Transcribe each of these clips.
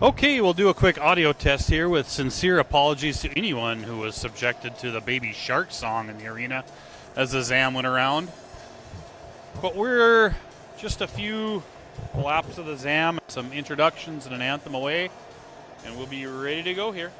Okay, we'll do a quick audio test here with sincere apologies to anyone who was subjected to the Baby Shark song in the arena as the ZAM went around. But we're just a few laps of the ZAM, some introductions and an anthem away, and we'll be ready to go here.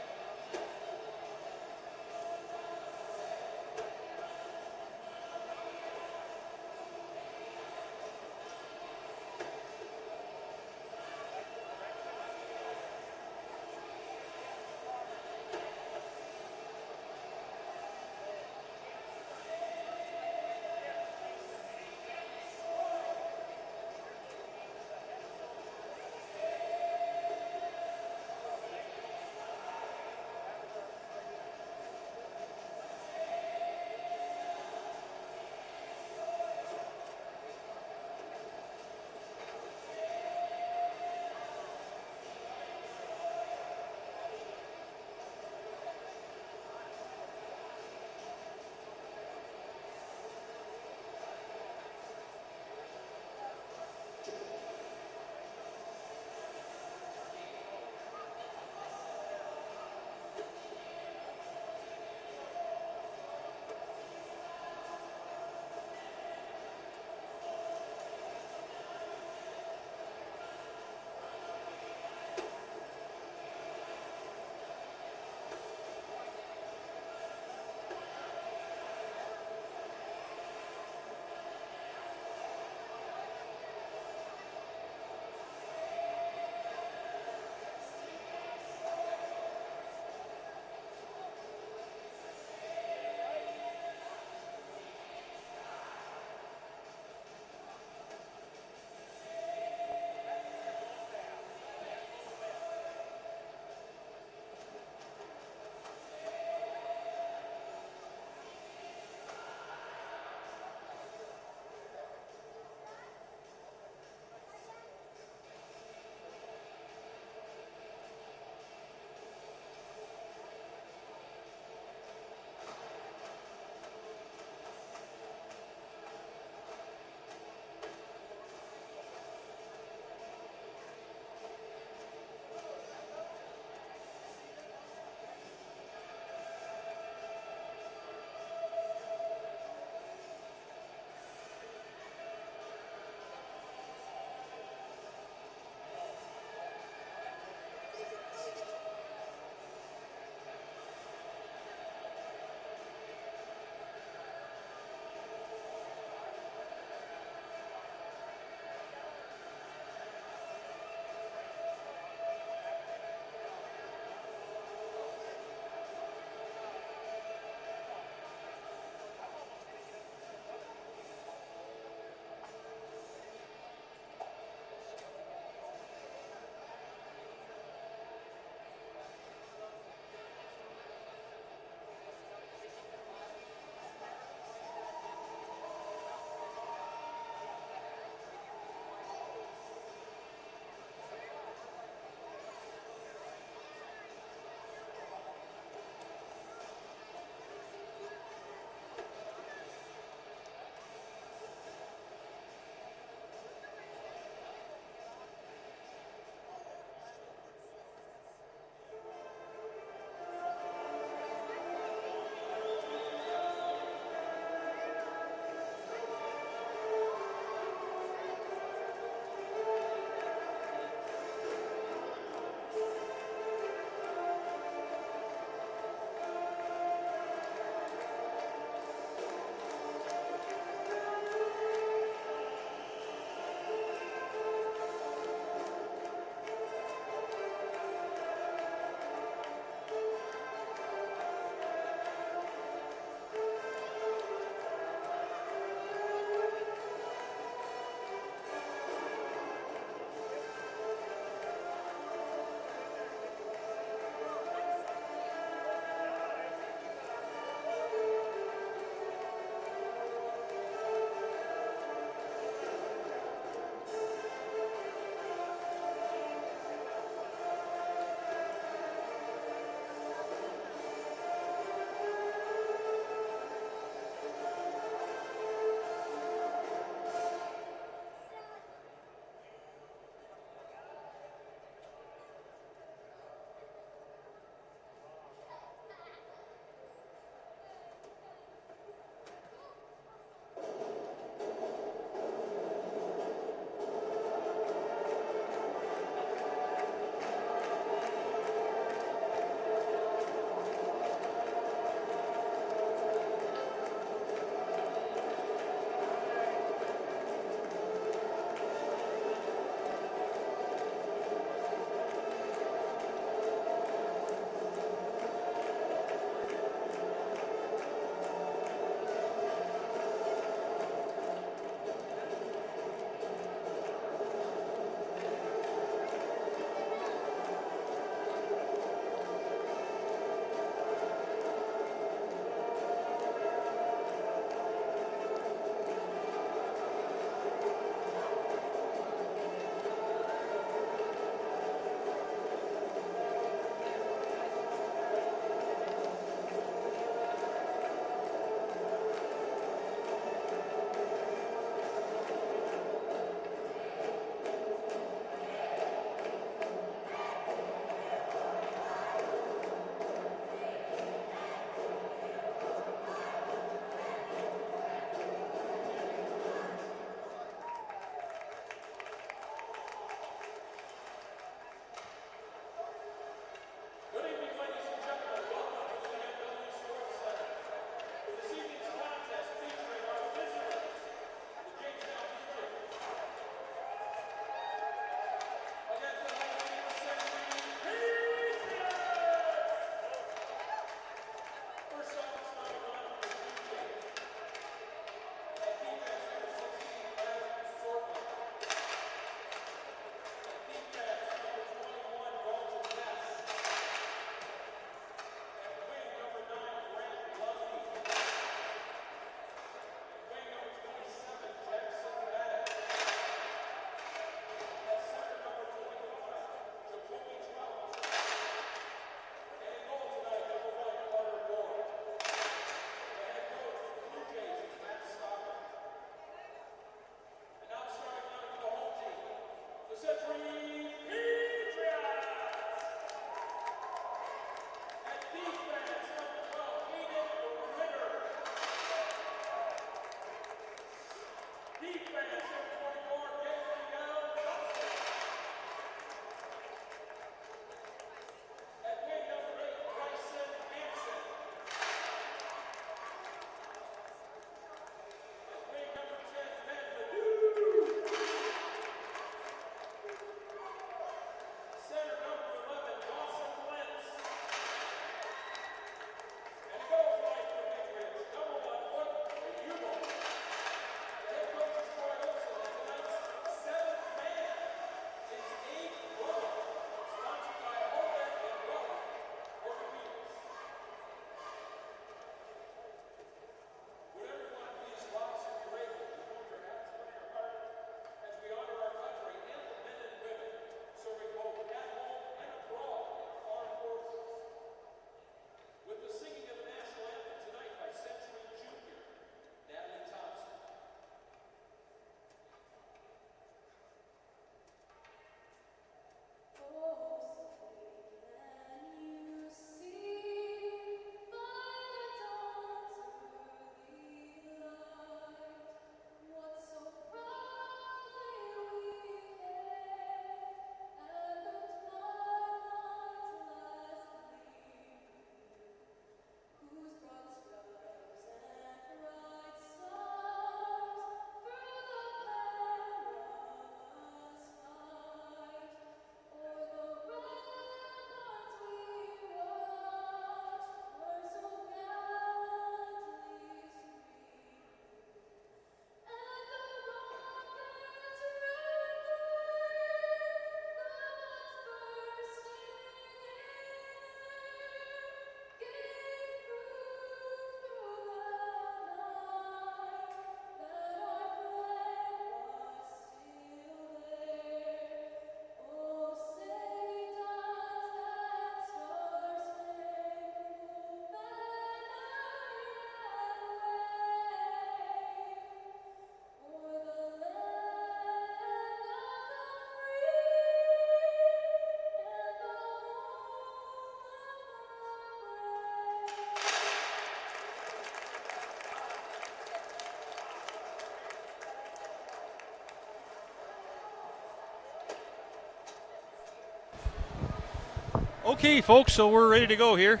Okay, folks, so we're ready to go here.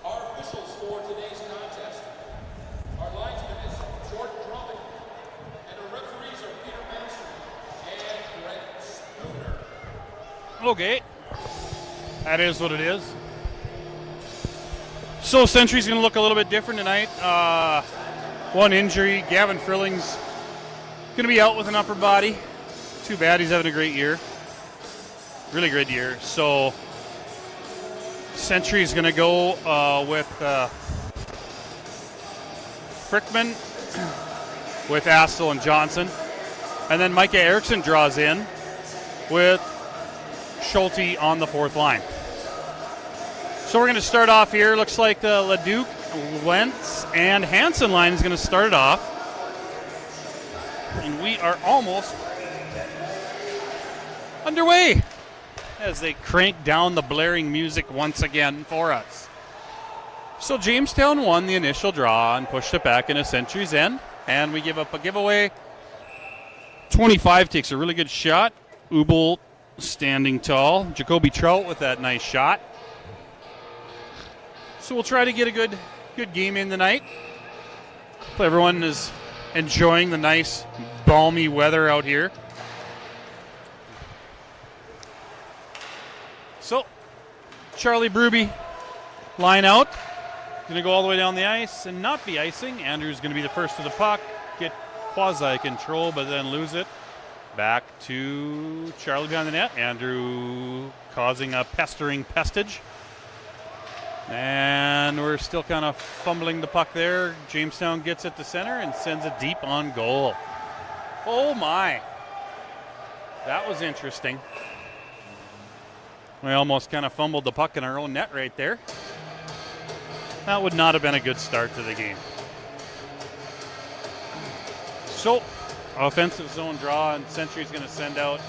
Our officials for today's contest. Our linesman is Jordan Drummond, and our referees are Peter Manson and Greg Spooner. Okay, that is what it is. So Century's going to look a little bit different tonight. One injury, Gavin Frilling's going to be out with an upper body. Too bad, he's having a great year. Really great year. So Century's going to go with Frickman, with Astle and Johnson. And then Micah Erickson draws in with Schulte on the fourth line. So we're going to start off here. Looks like the Leduc, Wentz, and Hansen line is going to start it off. And we are almost underway as they crank down the blaring music once again for us. So Jamestown won the initial draw and pushed it back into Century's end. And we give up a giveaway. 25 takes a really good shot. Ubel standing tall. Jacoby Trout with that nice shot. So we'll try to get a good game in tonight. Hope everyone is enjoying the nice balmy weather out here. So Charlie Bruby line out. Going to go all the way down the ice and not be icing. Andrew's going to be the first to the puck. Get quasi-control, but then lose it. Back to Charlie behind the net. Andrew causing a pestering pestage. And we're still kind of fumbling the puck there. Jamestown gets it to center and sends it deep on goal. Oh my. That was interesting. We almost kind of fumbled the puck in our own net right there. That would not have been a good start to the game. So, offensive zone draw, and Century's going to send out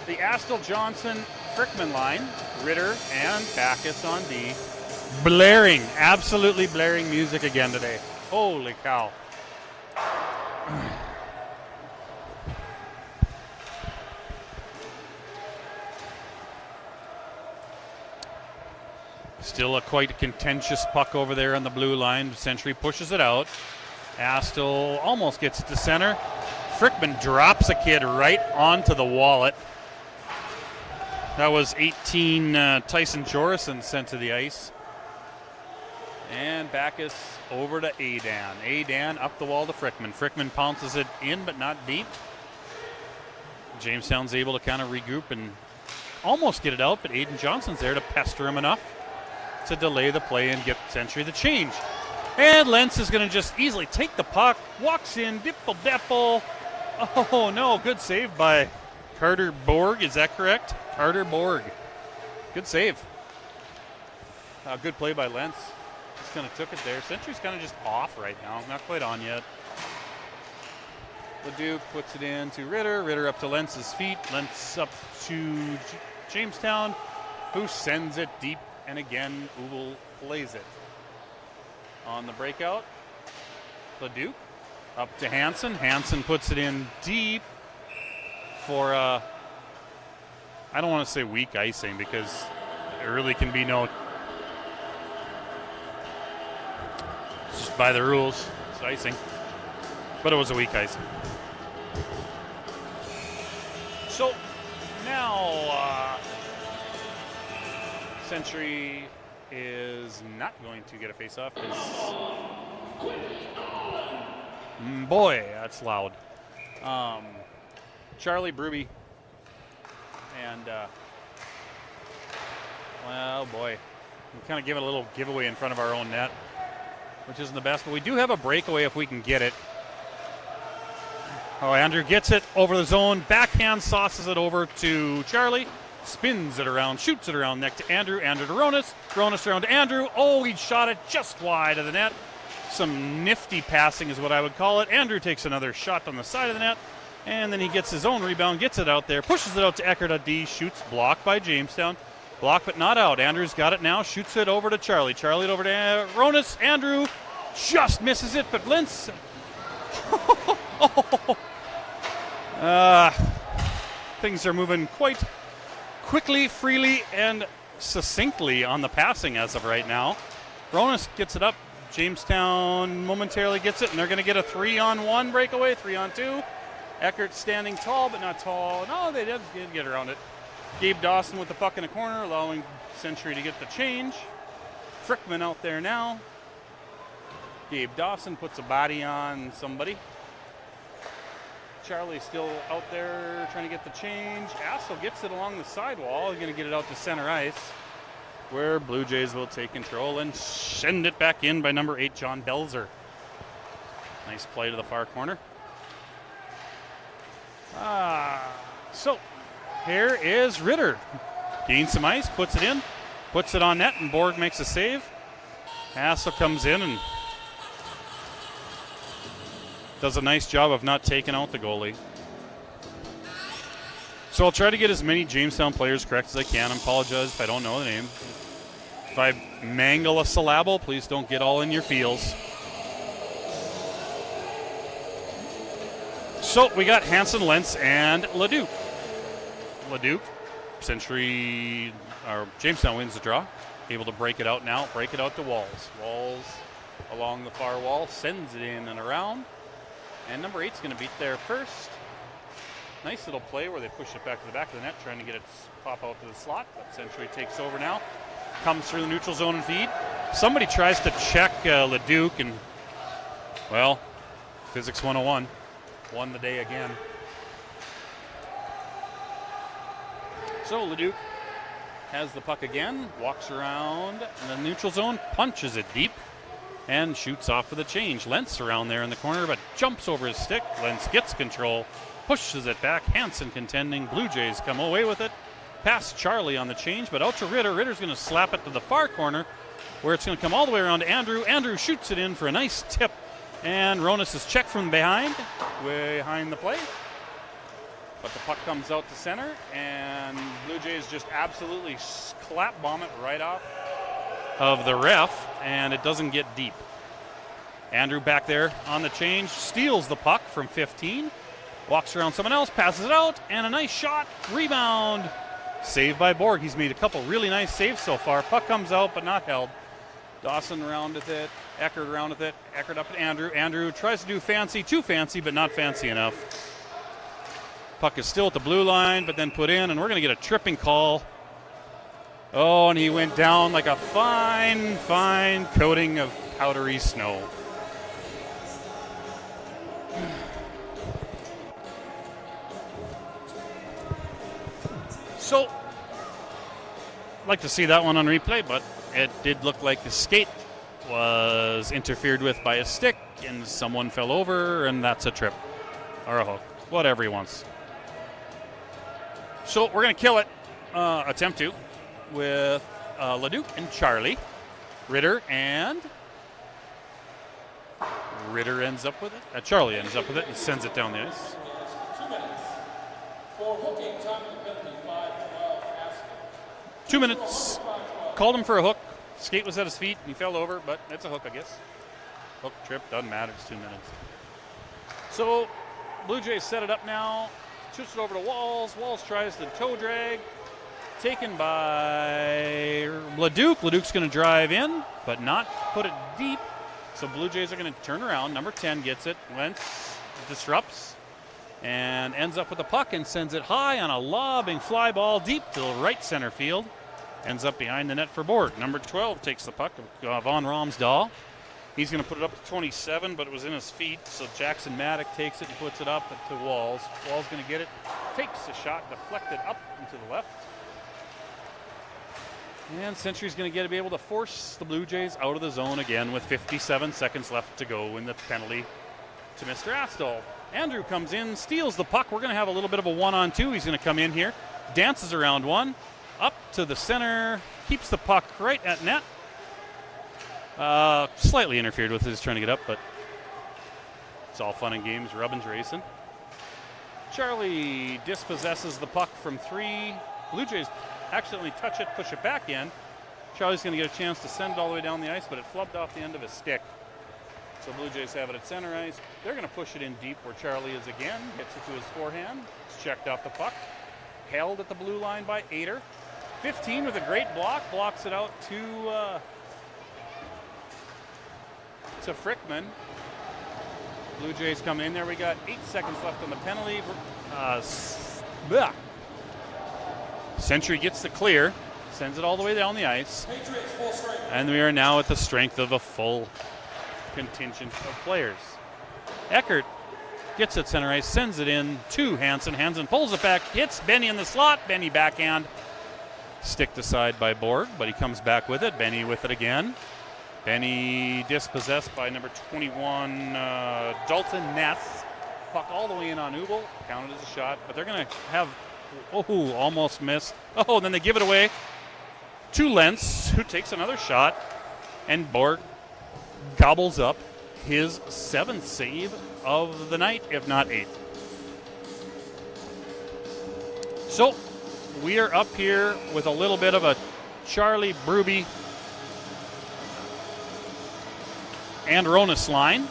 the Astle, Johnson, Frickman line, Ritter, and Backus on D. Blaring, absolutely blaring music again today. Holy cow. Still a quite contentious puck over there on the blue line. Century pushes it out. Astle almost gets it to center. Frickman drops a kid right onto the wallet. That was 18 Tyson Jorison sent to the ice. And Backus over to Adan. Adan up the wall to Frickman. Frickman pounces it in, but not deep. Jamestown's able to kind of regroup and almost get it out, but Aiden Johnson's there to pester him enough to delay the play and get Century the change. And Lentz is going to just easily take the puck, walks in, dipple-dapple. Oh, no, good save by Carter Borg. Is that correct? Carter Borg. Good save. Good play by Lentz. Just kind of took it there. Century's kind of just off right now. Not quite on yet. Leduc puts it in to Ritter. Ritter up to Lentz's feet. Lentz up to Jamestown, who sends it deep. And again, Ubel plays it. On the breakout, Leduc up to Hansen. Hansen puts it in deep for, I don't want to say weak icing because there really can be no, it's just by the rules, it's icing. But it was a weak icing. So now, Century is not going to get a face-off because, boy, that's loud. Charlie Bruby and, well, boy, we kind of give it a little giveaway in front of our own net, which isn't the best, but we do have a breakaway if we can get it. Oh, Andrew gets it over the zone, backhand sauces it over to Charlie. Spins it around, shoots it around next to Andrew. Andrew to Ronas. Ronas around to Andrew. Oh, he shot it just wide of the net. Some nifty passing is what I would call it. Andrew takes another shot on the side of the net. And then he gets his own rebound, gets it out there, pushes it out to Eckert at D. Shoots, blocked by Jamestown. Blocked but not out. Andrew's got it now. Shoots it over to Charlie. Charlie over to Ronas. Andrew just misses it, but Lentz. Things are moving quite quickly, freely, and succinctly on the passing as of right now. Ronas gets it up. Jamestown momentarily gets it, and they're going to get a 3-on-1 breakaway, 3-on-2. Eckert standing tall, but not tall. No, they did get around it. Gabe Dawson with the puck in the corner, allowing Century to get the change. Frickman out there now. Gabe Dawson puts a body on somebody. Charlie still out there trying to get the change. Assel gets it along the sidewall. He's going to get it out to center ice, where Blue Jays will take control and send it back in by number 8, John Belzer. Nice play to the far corner. So here is Ritter. Gains some ice, puts it in, puts it on net, and Borg makes a save. Assel comes in and does a nice job of not taking out the goalie. So I'll try to get as many Jamestown players correct as I can. I apologize if I don't know the name. If I mangle a syllable, please don't get all in your feels. So we got Hansen, Lentz, and Leduc. Leduc, Century, or Jamestown wins the draw. Able to break it out now, break it out to Walls. Walls along the far wall, sends it in and around. And number 8's going to beat there first. Nice little play where they push it back to the back of the net, trying to get it to pop out to the slot. But Century takes over now. Comes through the neutral zone and feed. Somebody tries to check Leduc, and, well, Physics 101. Won the day again. So Leduc has the puck again, walks around in the neutral zone, punches it deep, and shoots off for the change. Lentz around there in the corner, but jumps over his stick. Lentz gets control, pushes it back. Hansen contending. Blue Jays come away with it. Past Charlie on the change, but out to Ritter. Ritter's going to slap it to the far corner, where it's going to come all the way around to Andrew. Andrew shoots it in for a nice tip, and Ronas is checked from behind the play. But the puck comes out to center, and Blue Jays just absolutely clap bomb it right off of the ref, and it doesn't get deep. Andrew back there on the change, steals the puck from 15, walks around someone else, passes it out, and a nice shot, rebound, saved by Borg. He's made a couple really nice saves so far. Puck comes out, but not held. Dawson around with it, Eckert around with it, Eckert up to Andrew. Andrew tries to do fancy, too fancy, but not fancy enough. Puck is still at the blue line, but then put in, and we're going to get a tripping call. Oh, and he went down like a fine, fine coating of powdery snow. So, I'd like to see that one on replay, but it did look like the skate was interfered with by a stick, and someone fell over, and that's a trip or a hook, whatever he wants. So we're going to kill it, attempt to, with Leduc and Charlie. Ritter ends up with it. Charlie ends up with it and sends it down the ice. 2 minutes. For hooking, time of penalty 5-12. 2 minutes. Called him for a hook. Skate was at his feet, and he fell over, but it's a hook, I guess. Hook, trip, doesn't matter. It's 2 minutes. So Blue Jays set it up now. Shoots it over to Walls. Walls tries to toe drag. Taken by Leduc. Leduc's going to drive in, but not put it deep. So Blue Jays are going to turn around. Number 10 gets it. Lentz disrupts and ends up with the puck and sends it high on a lobbing fly ball deep to the right center field. Ends up behind the net for Borg. Number 12 takes the puck, Von Romsdahl. He's going to put it up to 27, but it was in his feet, so Jackson Maddock takes it and puts it up to Walls. Walls going to get it, takes the shot, deflected up and to the left. And Century's going to be able to force the Blue Jays out of the zone again with 57 seconds left to go in the penalty to Mr. Astol. Andrew comes in, steals the puck. We're going to have a little bit of a 1-on-2. He's going to come in here, dances around one, up to the center, keeps the puck right at net. Slightly interfered with his trying to get up, but it's all fun and games. Rubbin's racing. Charlie dispossesses the puck from 3. Blue Jays accidentally touch it, push it back in. Charlie's going to get a chance to send it all the way down the ice, but it flubbed off the end of his stick. So Blue Jays have it at center ice. They're going to push it in deep where Charlie is again. Gets it to his forehand. It's checked off the puck. held at the blue line by Ader. 15 with a great block, blocks it out to Frickman. Blue Jays coming in there. We got 8 seconds left on the penalty. Century gets the clear, sends it all the way down the ice. Patriots full strength. And we are now at the strength of a full contingent of players. Eckert gets it center ice, sends it in to Hansen. Hansen pulls it back, hits Benny in the slot. Benny backhand. Sticked aside by Borg, but he comes back with it. Benny with it again. Benny dispossessed by number 21, Dalton Ness. Puck all the way in on Ubel. Counted as a shot, but they're going to have, almost missed. Oh, then they give it away to Lentz, who takes another shot, and Borg gobbles up his 7th save of the night, if not 8th. So we are up here with a little bit of a Charlie Bruby and Ronas line.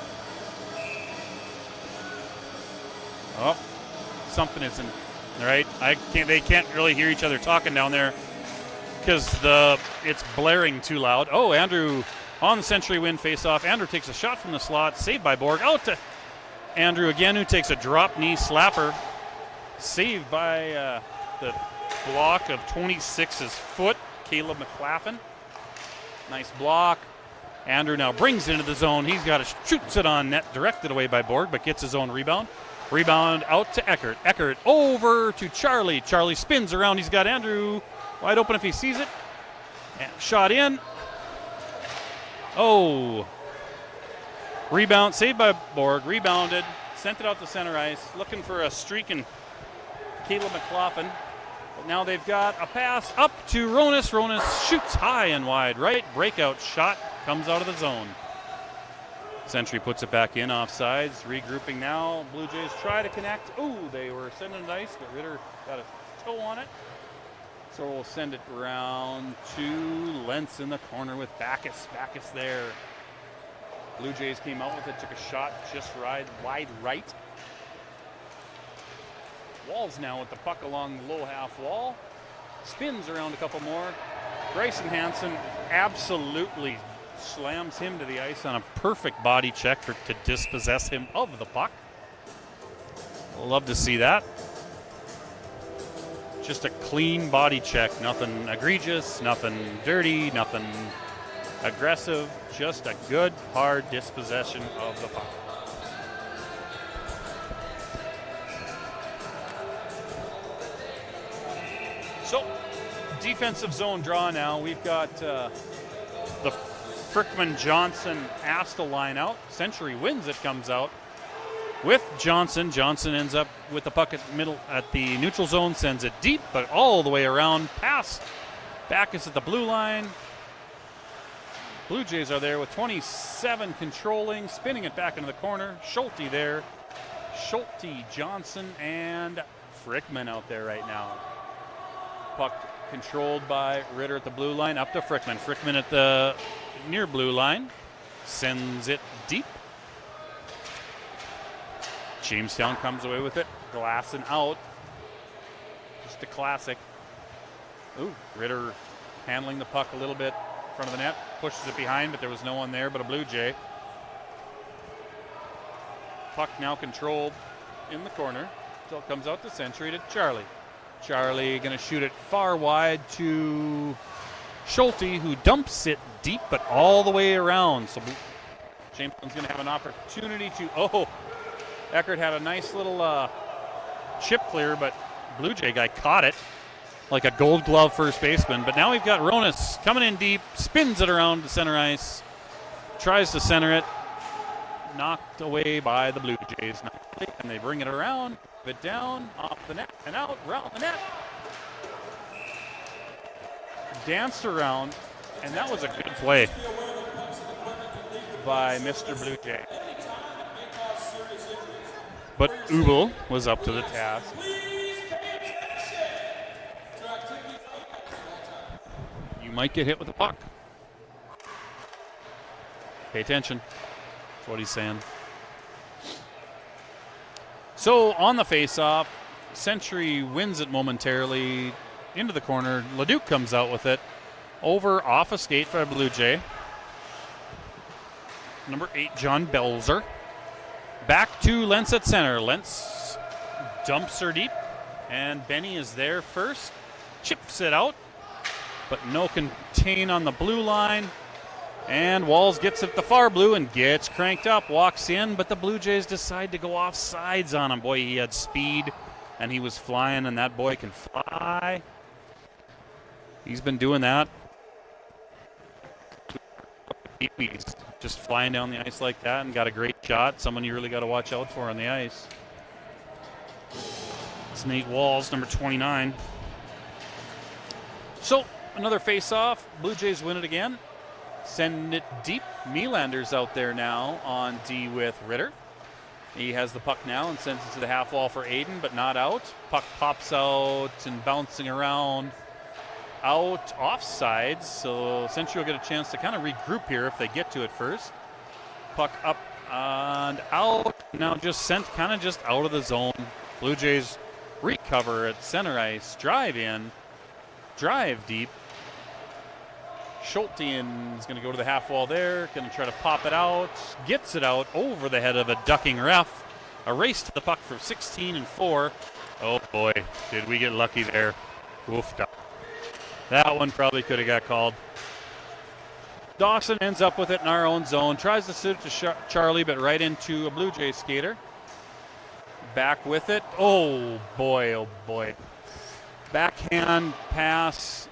Oh, something isn't right. They can't really hear each other talking down there because it's blaring too loud. Oh, Andrew on the Century win face-off. Andrew takes a shot from the slot, saved by Borg. Out to Andrew again, who takes a drop knee slapper, saved by the block of 26's foot, Caleb McLaughlin. Nice block. Andrew now brings it into the zone. He's got it, shoots it on net, directed away by Borg, but gets his own rebound. Rebound out to Eckert. Eckert over to Charlie. Charlie spins around. He's got Andrew wide open if he sees it. And shot in. Oh. Rebound, saved by Borg. Rebounded. Sent it out to center ice. Looking for a streak in Caleb McLaughlin. But now they've got a pass up to Ronas. Ronas shoots high and wide right. Breakout shot comes out of the zone. Century puts it back in, offsides. Regrouping now. Blue Jays try to connect. Ooh, they were sending it ice, but Ritter got a toe on it. So we'll send it around to Lentz in the corner with Backus. Backus there. Blue Jays came out with it, took a shot just wide right. Walls now with the puck along the low half wall. Spins around a couple more. Bryson Hansen absolutely slams him to the ice on a perfect body check to dispossess him of the puck. Love to see that. Just a clean body check. Nothing egregious, nothing dirty, nothing aggressive. Just a good, hard dispossession of the puck. So, defensive zone draw now. We've got the Frickman Johnson Asta line out. Century wins it, comes out with Johnson. Johnson ends up with the puck at the neutral zone, sends it deep, but all the way around past Backus at the blue line. Blue Jays are there with 27 controlling, spinning it back into the corner. Schulte there. Schulte, Johnson, and Frickman out there right now. Puck controlled by Ritter at the blue line, up to Frickman. Frickman at the near blue line, sends it deep. Jamestown comes away with it, glassing out. Just a classic. Ooh, Ritter handling the puck a little bit in front of the net, pushes it behind, but there was no one there but a Blue Jay. Puck now controlled in the corner, so it comes out to Century to Charlie. Charlie going to shoot it far wide to Schulte, who dumps it deep, but all the way around. So Jamestown's going to have an opportunity to, Eckert had a nice little chip clear, but Blue Jay guy caught it like a gold glove first baseman. But now we've got Ronas coming in deep, spins it around to center ice, tries to center it, knocked away by the Blue Jays. And they bring it around, it down, off the net, and out, round the net. Danced around, and that was a good play by Mr. Blue Jay. But Ubel was up to the task. You might get hit with a puck. Pay attention. That's what he's saying. So on the face-off, Century wins it momentarily into the corner. Leduc comes out with it. Over off a skate for a Blue Jay. Number 8, John Belzer. Back to Lentz at center. Lentz dumps her deep, and Benny is there first. Chips it out, but no contain on the blue line. And Walls gets it the far blue and gets cranked up, walks in, but the Blue Jays decide to go off sides on him. Boy, he had speed, and he was flying, and that boy can fly. He's been doing that. He's just flying down the ice like that and got a great shot. Someone you really got to watch out for on the ice. It's Nate Walls, number 29. So, another face-off. Blue Jays win it again. Send it deep. Nylander's out there now on D with Ritter. He has the puck now and sends it to the half wall for Aiden, but not out. Puck pops out and bouncing around. Out offsides, so Century will get a chance to kind of regroup here if they get to it first. Puck up and out. Now just sent kind of just out of the zone. Blue Jays recover at center ice. Drive in. Drive deep. Schulte is going to go to the half wall there. Going to try to pop it out. Gets it out over the head of a ducking ref. A race to the puck for 16-4. Oh boy, did we get lucky there. Oofed up. That one probably could have got called. Dawson ends up with it in our own zone. Tries to suit it to Charlie, but right into a Blue Jay skater. Back with it. Oh, boy, oh, boy. Backhand pass.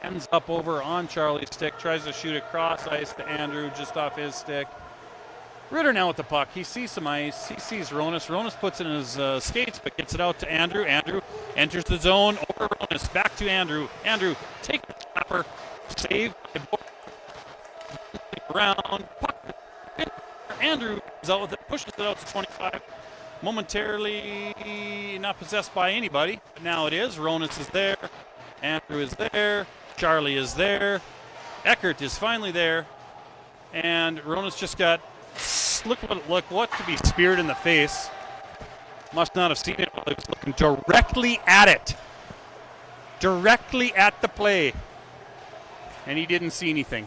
Ends up over on Charlie's stick. Tries to shoot across ice to Andrew just off his stick. Ritter now with the puck. He sees some ice. He sees Ronas. Ronas puts it in his skates, but gets it out to Andrew. Andrew enters the zone over Ronas. Back to Andrew. Andrew, take the tapper. Save. Around. Puck. Andrew is out with it. Pushes it out to 25. Momentarily not possessed by anybody, but now it is. Ronas is there. Andrew is there. Charlie is there. Eckert is finally there. And Ronas just got look what to be speared in the face. Must not have seen it while he was looking directly at it. Directly at the play. And he didn't see anything.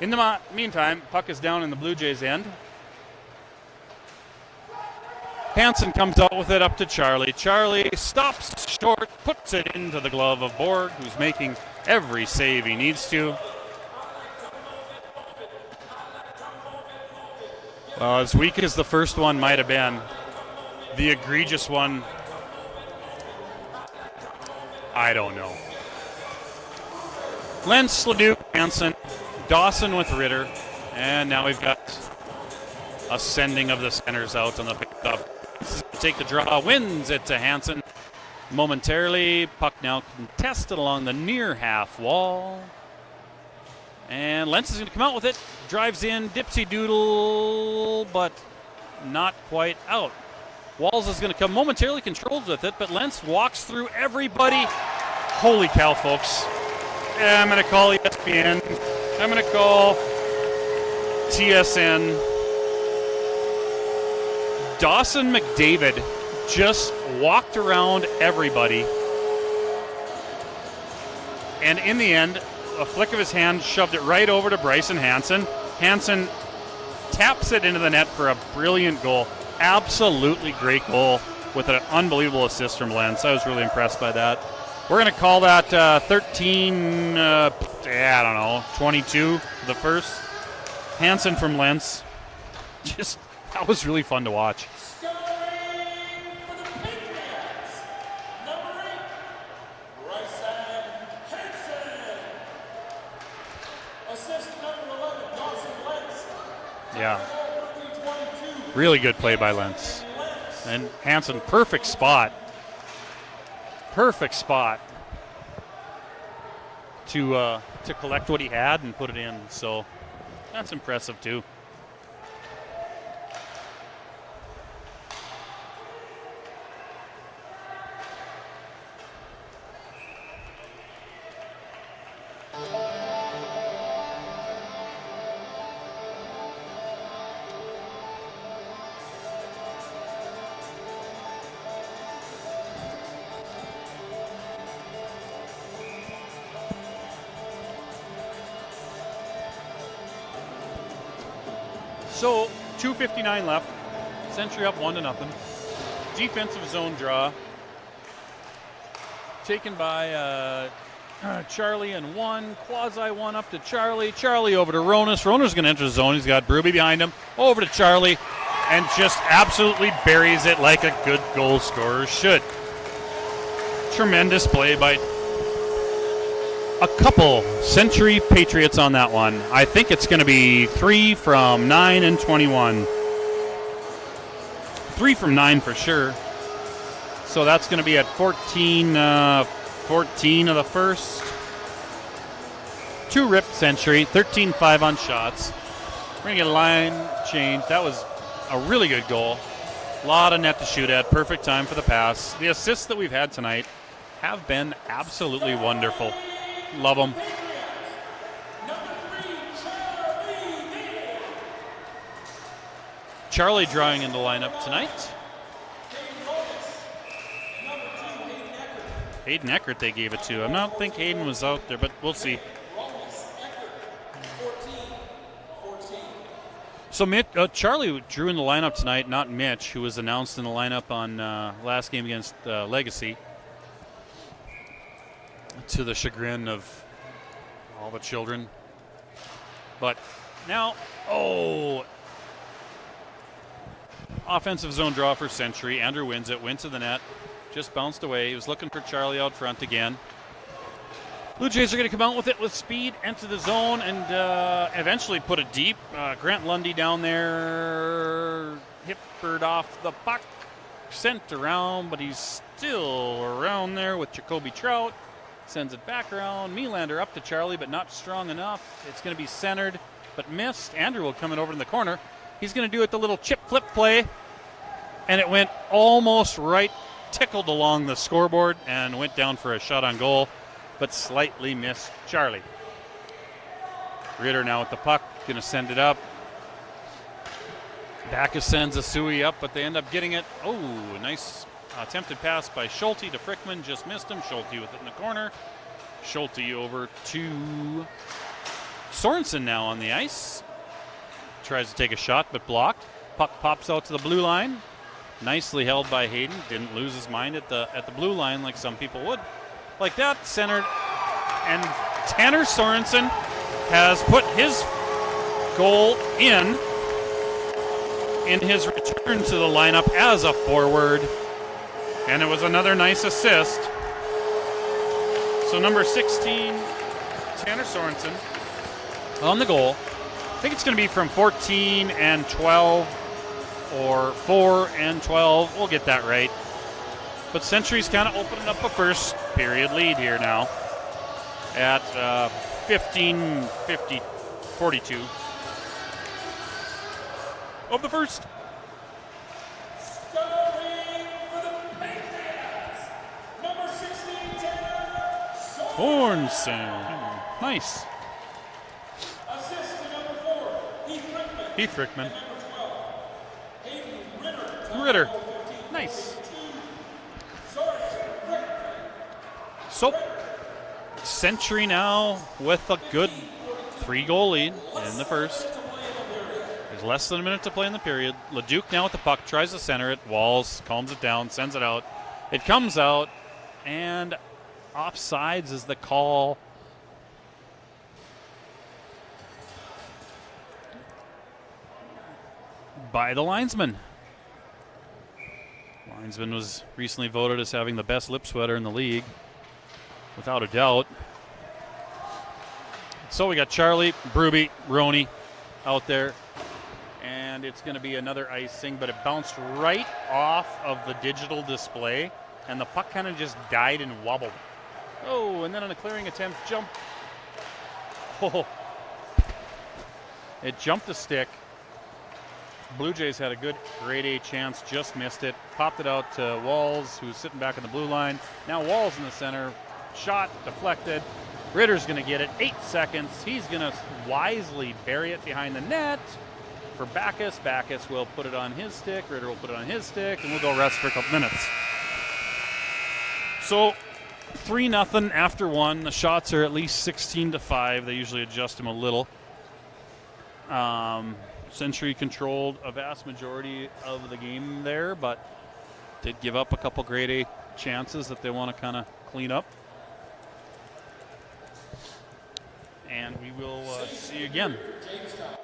In the meantime, puck is down in the Blue Jays' end. Hansen comes out with it up to Charlie. Charlie stops short, puts it into the glove of Borg, who's making every save he needs to. Well, as weak as the first one might have been, the egregious one, I don't know. Lentz, Leduc, Hansen, Dawson with Ritter, and now we've got a sending of the centers out on the pickup. Take the draw, wins it to Hansen momentarily. Puck now contested along the near half wall. And Lentz is going to come out with it. Drives in, dipsy doodle, but not quite out. Walls is going to come momentarily, controls with it, but Lentz walks through everybody. Holy cow, folks. I'm going to call ESPN. I'm going to call TSN. Dawson McDavid just walked around everybody. And in the end, a flick of his hand shoved it right over to Bryson Hansen. Hansen taps it into the net for a brilliant goal. Absolutely great goal with an unbelievable assist from Lentz. I was really impressed by that. We're going to call that 13, 22, the first. Hansen from Lentz. Just, that was really fun to watch. Scoring for the Patriots, number 8, Bryson Hansen. Assist number 11, Dawson Lentz. Yeah. Really good play by Lentz. And Hansen, perfect spot. Perfect spot to collect what he had and put it in. So that's impressive too. So 2:59 left. Century up 1-0. Defensive zone draw. Taken by Charlie and 1. Quasi 1 up to Charlie. Charlie over to Ronas. Ronas going to enter the zone. He's got Bruby behind him. Over to Charlie. And just absolutely buries it like a good goal scorer should. Tremendous play by a couple Century Patriots on that one. I think it's going to be 3 from 9 and 21. 3 from 9 for sure. So that's going to be at 14 of the first. 2 ripped Century, 13-5 on shots. We're going to get a line change. That was a really good goal. A lot of net to shoot at. Perfect time for the pass. The assists that we've had tonight have been absolutely wonderful. Love them. Charlie drawing into lineup tonight. Hayden Eckert they gave it to. I don't think Hayden was out there, but we'll see. So Charlie drew in the lineup tonight, not Mitch, who was announced in the lineup on last game against Legacy, to the chagrin of all the children. But now, offensive zone draw for Century. Andrew wins it, went to the net, just bounced away. He was looking for Charlie out front again. Bluejays are going to come out with it with speed, enter the zone, and eventually put it deep. Grant Lundy down there, hippered off the puck, sent around, but he's still around there with Jacoby Trout. Sends it back around. Melander up to Charlie, but not strong enough. It's going to be centered, but missed. Andrew will come in over in the corner. He's going to do it the little chip flip play, and it went almost right, tickled along the scoreboard, and went down for a shot on goal, but slightly missed Charlie. Ritter now with the puck, going to send it up. Backus sends Asui up, but they end up getting it. Oh, nice attempted pass by Schulte to Frickman, just missed him. Schulte with it in the corner. Schulte over to Sorensen now on the ice. Tries to take a shot, but blocked. Puck pops out to the blue line. Nicely held by Hayden. Didn't lose his mind at the blue line like some people would. Like that, centered. And Tanner Sorensen has put his goal in his return to the lineup as a forward. And it was another nice assist. So number 16, Tanner Sorensen on the goal. I think it's going to be from 14 and 12 or 4 and 12. We'll get that right. But Century's kind of opening up a first period lead here now at 15-42 of the first. Hornson. Nice. Assist to number 4, Heath Rickman. Ritter. Nice. So, Century now with a good 3-goal lead in the first. There's less than a minute to play in the period. LeDuc now with the puck, tries to center it. Walls calms it down, sends it out. It comes out, and offsides is the call. By the linesman. Linesman was recently voted as having the best lip sweater in the league, without a doubt. So we got Charlie, Bruby, Roney out there, and it's going to be another icing, but it bounced right off of the digital display, and the puck kind of just died and wobbled. Oh, and then on a clearing attempt, jump. Oh, it jumped the stick. Blue Jays had a good grade A chance, just missed it. Popped it out to Walls, who's sitting back on the blue line. Now Walls in the center. Shot deflected. Ritter's going to get it. 8 seconds. He's going to wisely bury it behind the net for Backus. Backus will put it on his stick. Ritter will put it on his stick, and we'll go rest for a couple minutes. So 3-0 after 1. The shots are at least 16-5. They usually adjust them a little. Century controlled a vast majority of the game there, but did give up a couple grade A chances that they want to kind of clean up. And we will see you again. Jamestown.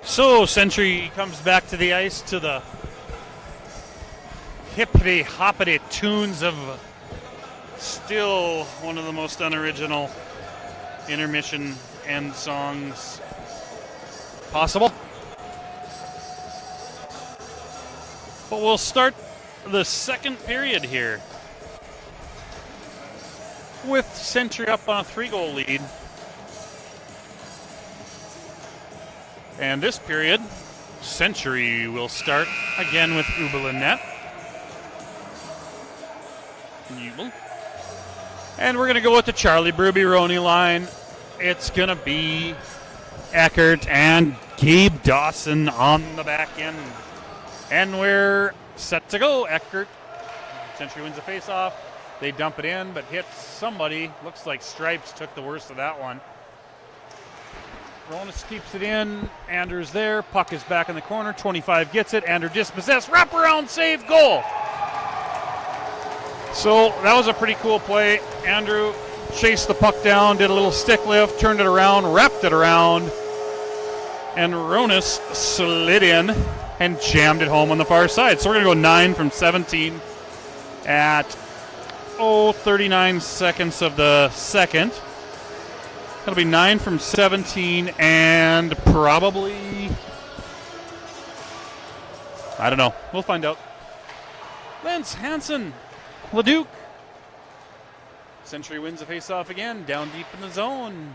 So Century comes back to the ice to the hippity hoppity tunes of still one of the most unoriginal intermission end songs possible. But we'll start the second period here with Century up on a 3-goal lead. And this period, Century will start again with Ubel in net. And we're going to go with the Charlie Bruby-Roney line. It's going to be Eckert and Gabe Dawson on the back end. And we're set to go. Eckert, Century wins the faceoff. They dump it in, but hits somebody. Looks like Stripes took the worst of that one. Ronas keeps it in. Andrew's there. Puck is back in the corner. 25 gets it. Andrew dispossessed. Wraparound save. Goal. So that was a pretty cool play. Andrew chased the puck down, did a little stick lift, turned it around, wrapped it around, and Ronas slid in and jammed it home on the far side. So we're going to go 9 from 17 at 39 seconds of the second. That'll be 9 from 17 and probably, I don't know. We'll find out. Lance Hansen, Leduc. Century wins the faceoff again, down deep in the zone.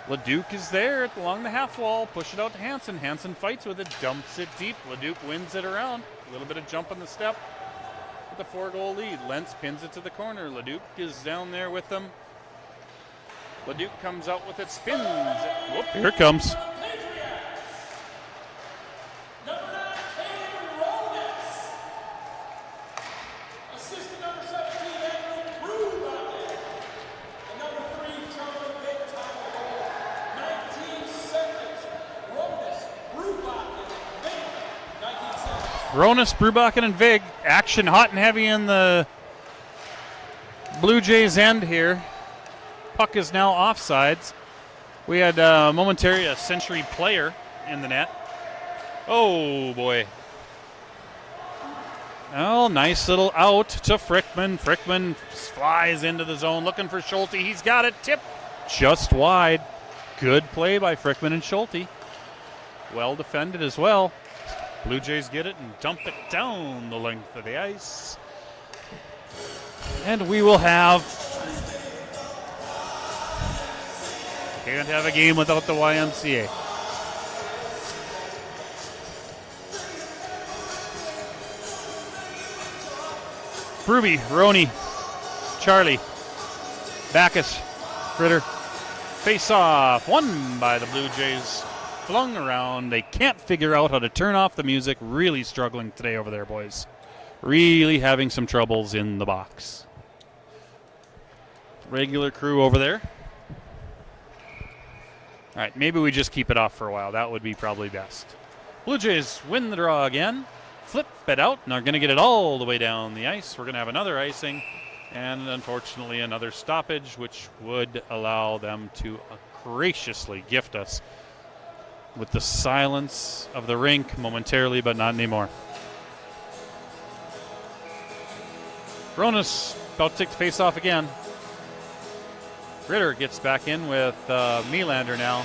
Leduc is there along the half wall. Push it out to Hansen. Hansen fights with it, dumps it deep. Leduc wins it around. A little bit of jump on the step with a 4-goal lead. Lentz pins it to the corner. Leduc is down there with them. Leduc comes out with it, spins. Whoop, here it comes. Ronas, Brubachen, and Vig. Action hot and heavy in the Blue Jays end here. Puck is now offsides. We had momentarily a Century player in the net. Oh, boy. Oh, nice little out to Frickman. Frickman flies into the zone looking for Schulte. He's got it. Tip just wide. Good play by Frickman and Schulte. Well defended as well. Blue Jays get it and dump it down the length of the ice. And we will have... Can't have a game without the YMCA. Bruby, Roney, Charlie, Backus, Ritter. Face off, won by the Blue Jays. Flung around. They can't figure out how to turn off the music. Really struggling today over there, boys. Really having some troubles in the box. Regular crew over there. All right, maybe we just keep it off for a while. That would be probably best. Blue Jays win the draw again. Flip it out, and are going to get it all the way down the ice. We're going to have another icing, and unfortunately another stoppage, which would allow them to graciously gift us with the silence of the rink momentarily, but not anymore. Ronas about to take the face off again. Ritter gets back in with Melander now.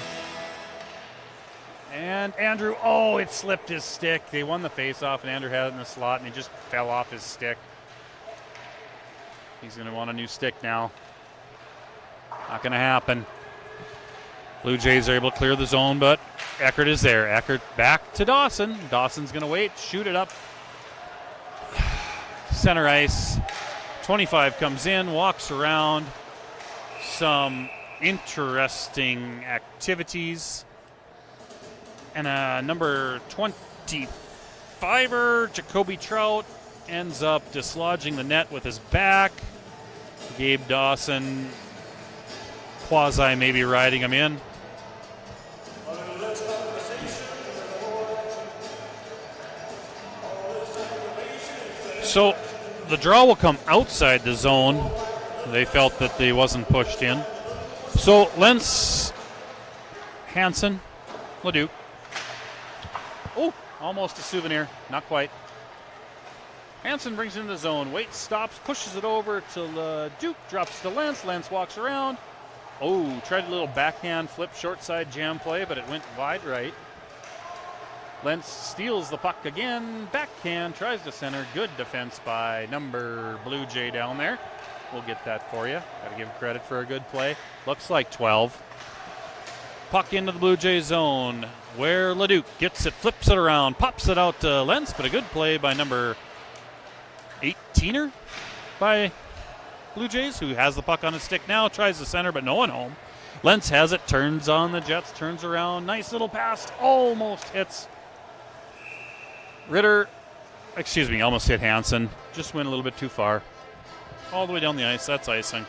And Andrew, oh, it slipped his stick. They won the face-off, and Andrew had it in the slot, and he just fell off his stick. He's going to want a new stick now. Not going to happen. Blue Jays are able to clear the zone, but Eckert is there. Eckert back to Dawson. Dawson's going to wait, shoot it up. Center ice. 25 comes in, walks around. Some interesting activities. And number 25er, Jacoby Trout, ends up dislodging the net with his back. Gabe Dawson, quasi maybe riding him in. So the draw will come outside the zone. They felt that they wasn't pushed in. So Lentz, Hansen, Leduc, Almost a souvenir. Not quite. Hansen brings it in the zone. Waits, stops, pushes it over to Duke. Drops to Lentz. Lentz walks around. Oh, tried a little backhand flip short side jam play, but it went wide right. Lentz steals the puck again. Backhand, tries to center. Good defense by number Blue Jay down there. We'll get that for you. Got to give credit for a good play. Looks like 12. Puck into the Blue Jay zone where Leduc gets it, flips it around, pops it out to Lentz, but a good play by number 18er by Blue Jays, who has the puck on his stick now, tries to center, but no one home. Lentz has it, turns on the Jets, turns around, nice little pass, almost hits almost hit Hansen. Just went a little bit too far. All the way down the ice, that's icing.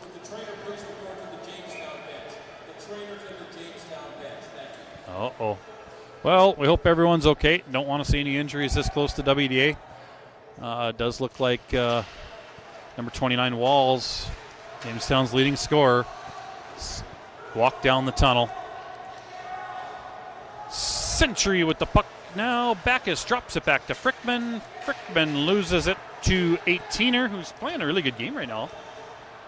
Would the trainer please report to the Jamestown bench? The trainer to the Jamestown bench. Thank you. Uh-oh. Well, we hope everyone's okay. Don't want to see any injuries this close to WDA. It does look like number 29 Walls, Jamestown's leading scorer, walked down the tunnel. Century with the puck now. Backus drops it back to Frickman. Frickman loses it to 18er, who's playing a really good game right now.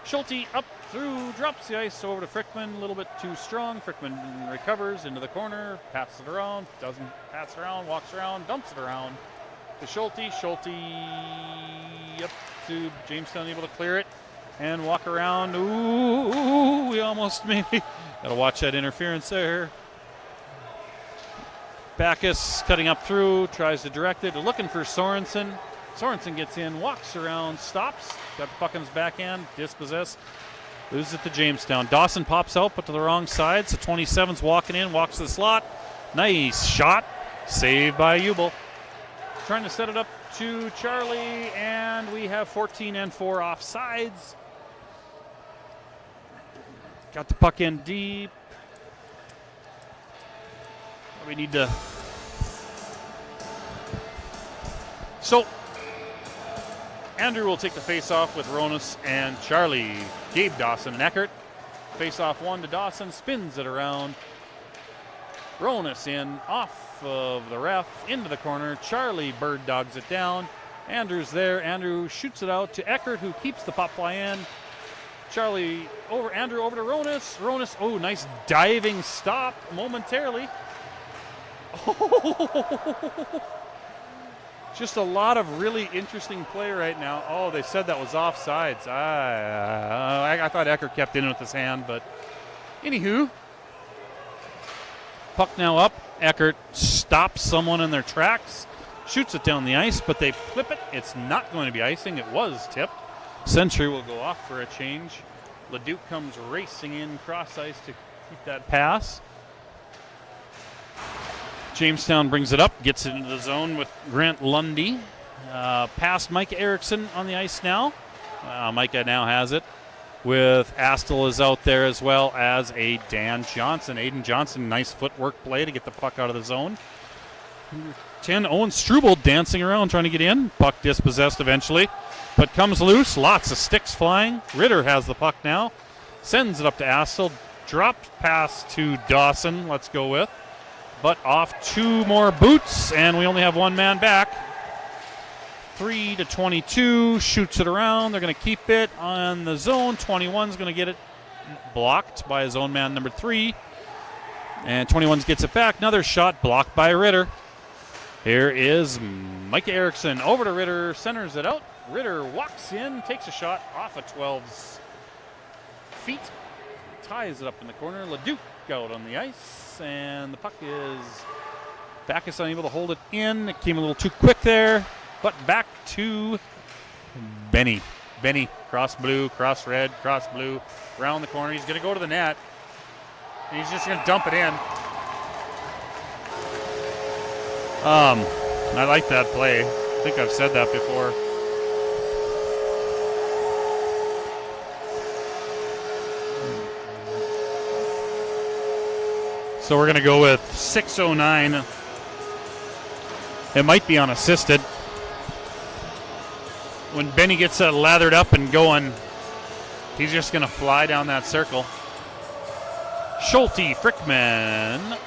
Schulte up through, drops the ice over to Frickman, a little bit too strong. Frickman recovers into the corner, passes it around, doesn't pass around, walks around, dumps it around to Schulte. Schulte up to Jamestown, able to clear it and walk around. Ooh, we almost maybe got to watch that interference there. Backus cutting up through, tries to direct it, looking for Sorensen. Sorensen gets in, walks around, stops, got the puck in his backhand, dispossessed, loses it to Jamestown. Dawson pops out, but to the wrong side, so 27's walking in, walks the slot. Nice shot, saved by Ubel. Trying to set it up to Charlie, and we have 14 and 4 offsides. Got the puck in deep. We need to. So, Andrew will take the face-off with Ronas and Charlie. Gabe Dawson and Eckert. Face-off one to Dawson, spins it around. Ronas in, off of the ref, into the corner. Charlie bird dogs it down. Andrew's there. Andrew shoots it out to Eckert, who keeps the pop fly in. Charlie over, Andrew over to Ronas. Ronas, oh, nice diving stop momentarily. Just a lot of really interesting play right now. Oh, they said that was offsides. I thought Eckert kept in with his hand, but anywho. Puck now up. Eckert stops someone in their tracks, shoots it down the ice, but they flip it. It's not going to be icing. It was tipped. Century will go off for a change. Leduc comes racing in cross ice to keep that pass. Jamestown brings it up, gets it into the zone with Grant Lundy. Past Micah Erickson on the ice now. Micah now has it with Astle is out there as well as a Dan Johnson. Aiden Johnson, nice footwork play to get the puck out of the zone. 10, Owen Struble dancing around trying to get in. Puck dispossessed eventually, but comes loose. Lots of sticks flying. Ritter has the puck now. Sends it up to Astle. Drops pass to Dawson, let's go with. But off 2 more boots, and we only have 1 man back. 3 to 22, shoots it around. They're going to keep it on the zone. 21's going to get it blocked by his own man, number 3. And 21 gets it back. Another shot blocked by Ritter. Here is Micah Erickson over to Ritter, centers it out. Ritter walks in, takes a shot off of 12's feet, ties it up in the corner. Leduc out on the ice, and the puck is Backus unable to hold it in. It came a little too quick there, but back to Benny. Benny, cross blue, cross red, cross blue, around the corner. He's going to go to the net, and he's just going to dump it in. I like that play. I think I've said that before. So we're going to go with 6:09. It might be unassisted. When Benny gets lathered up and going, he's just going to fly down that circle. Schulte, Frickman,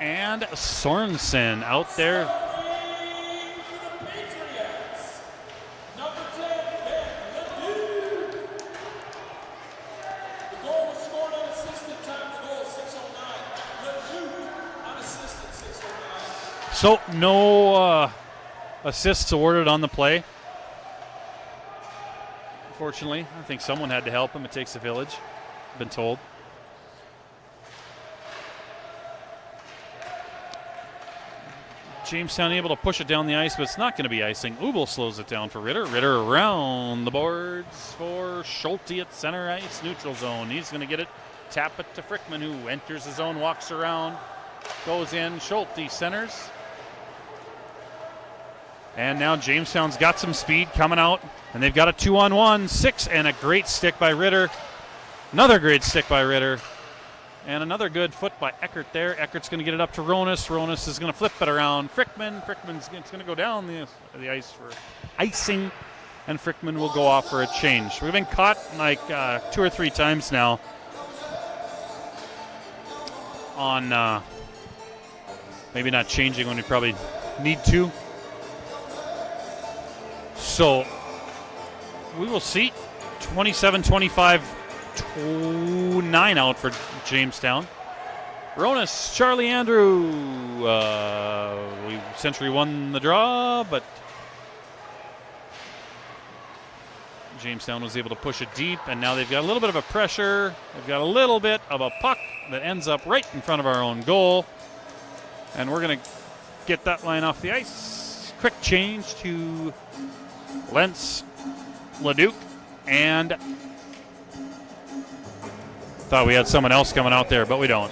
and Sorensen out there. Referee for the Patriots, number 10, Ben Leduc. The goal was scored unassisted, time to goal 6:09. Leduc unassisted 6:09. So no assists awarded on the play. Unfortunately, I think someone had to help him. It takes a village, been told. Jamestown able to push it down the ice, but it's not going to be icing. Ubel slows it down for Ritter. Ritter around the boards for Schulte at center ice, neutral zone. He's going to get it, tap it to Frickman, who enters the zone, walks around, goes in. Schulte centers. And now Jamestown's got some speed coming out, and they've got a 2-on-1, 6, and a great stick by Ritter. Another great stick by Ritter. And another good foot by Eckert there. Eckert's going to get it up to Ronas. Ronas is going to flip it around. Frickman's going to go down the ice for icing, and Frickman will go off for a change. We've been caught like 2 or 3 times now on maybe not changing when we probably need to. So we will see 27-25, 9 out for Jamestown. Ronas, Charlie Andrew. We essentially won the draw, but Jamestown was able to push it deep, and now they've got a little bit of a pressure. They've got a little bit of a puck that ends up right in front of our own goal, and we're going to get that line off the ice. Quick change to Lentz, Leduc, and thought we had someone else coming out there, but we don't.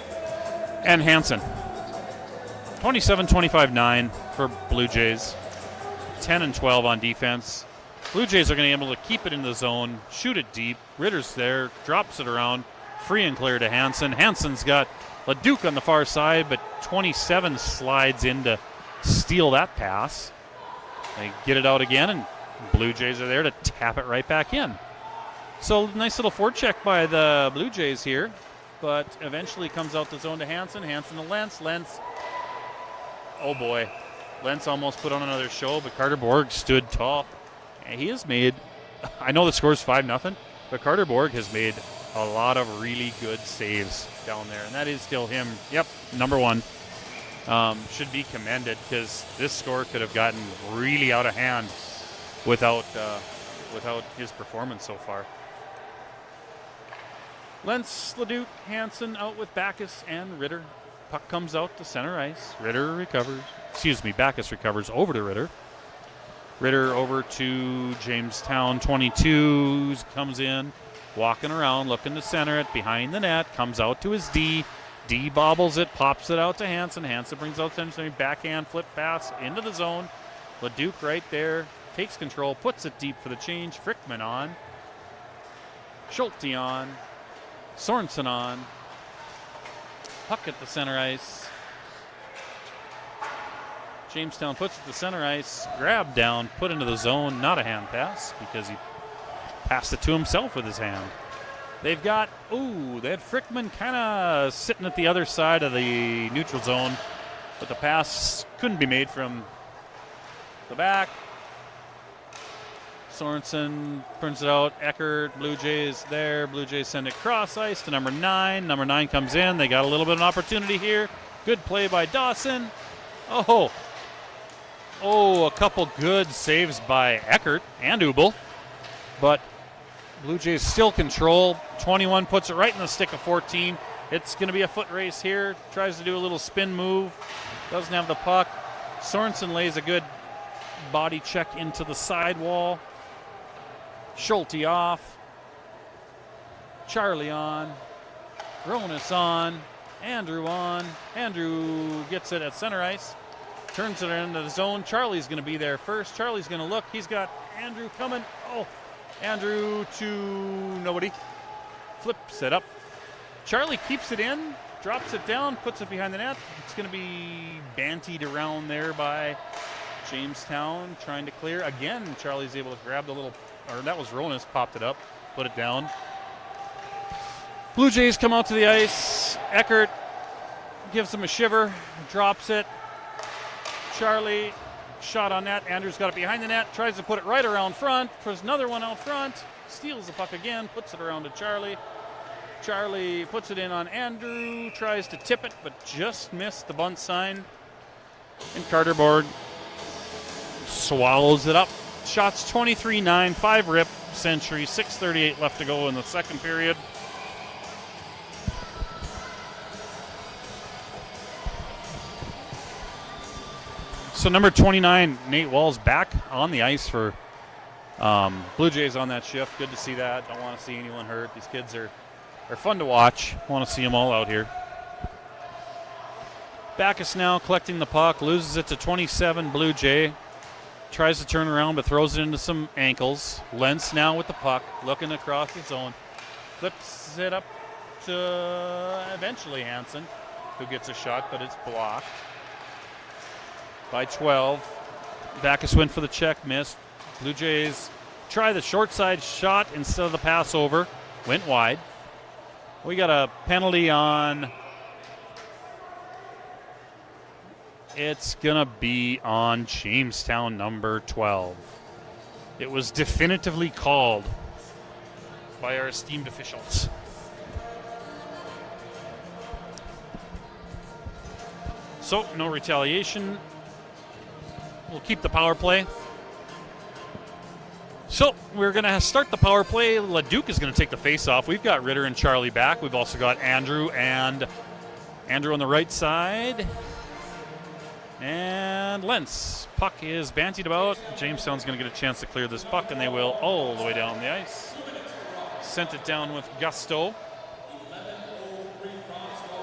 And Hansen. 27-25-9 for Blue Jays. 10-12 on defense. Blue Jays are going to be able to keep it in the zone, shoot it deep. Ritter's there, drops it around, free and clear to Hansen. Hansen's got Leduc on the far side, but 27 slides in to steal that pass. They get it out again, and Blue Jays are there to tap it right back in. So nice little forecheck by the Blue Jays here, but eventually comes out the zone to Hansen. Hansen to Lentz. Lentz, oh boy. Lentz almost put on another show, but Carter Borg stood tall. And he has made, I know the score's 5-0, but Carter Borg has made a lot of really good saves down there, and that is still him. Yep, number 1. Should be commended, because this score could have gotten really out of hand without his performance so far. Lentz, Leduc, Hansen out with Backus and Ritter. Puck comes out to center ice. Ritter recovers. Backus recovers over to Ritter. Ritter over to Jamestown 22. Comes in, walking around, looking to center it behind the net. Comes out to his D. D bobbles it, pops it out to Hansen. Hansen brings out the backhand flip pass into the zone. Leduc right there. Takes control, puts it deep for the change. Frickman on. Schulte on. Sorensen on. Puck at the center ice. Jamestown puts it to center ice. Grab down, put into the zone. Not a hand pass because he passed it to himself with his hand. They've got, they had Frickman kind of sitting at the other side of the neutral zone, but the pass couldn't be made from the back. Sorensen prints it out. Eckert, Blue Jays there. Blue Jays send it cross ice to number 9. Number 9 comes in. They got a little bit of an opportunity here. Good play by Dawson. A couple good saves by Eckert and Ubel. But Blue Jays still control. 21 puts it right in the stick of 14. It's going to be a foot race here. Tries to do a little spin move. Doesn't have the puck. Sorensen lays a good body check into the sidewall. Schulte off. Charlie on. Ronas on. Andrew on. Andrew gets it at center ice. Turns it into the zone. Charlie's going to be there first. Charlie's going to look. He's got Andrew coming. Andrew to nobody. Flips it up. Charlie keeps it in. Drops it down. Puts it behind the net. It's going to be bantied around there by Jamestown trying to clear. Again, Charlie's able to grab the little, or that was Ronas, popped it up, put it down. Blue Jays come out to the ice. Eckert gives him a shiver, drops it. Charlie, shot on net. Andrew's got it behind the net, tries to put it right around front, puts another one out front, steals the puck again, puts it around to Charlie. Charlie puts it in on Andrew, tries to tip it, but just missed the bunt sign. And Carter Borg swallows it up. Shots 23-9, 5 rip, Century, 6:38 left to go in the second period. So number 29, Nate Wall's back on the ice for Blue Jays on that shift. Good to see that. Don't want to see anyone hurt. These kids are fun to watch. Want to see them all out here. Backus now collecting the puck, loses it to 27 Blue Jay. Tries to turn around but throws it into some ankles. Lentz now with the puck, looking across the zone. Flips it up to eventually Hansen, who gets a shot, but it's blocked by 12. Backus went for the check, missed. Blue Jays try the short side shot instead of the pass over. Went wide. We got a penalty on. It's going to be on Jamestown, number 12. It was definitively called by our esteemed officials. So, no retaliation. We'll keep the power play. So, we're going to start the power play. LeDuc is going to take the face-off. We've got Ritter and Charlie back. We've also got Andrew on the right side. And Lentz. Puck is bantied about. Jamestown's going to get a chance to clear this puck, and they will all the way down the ice. Sent it down with gusto.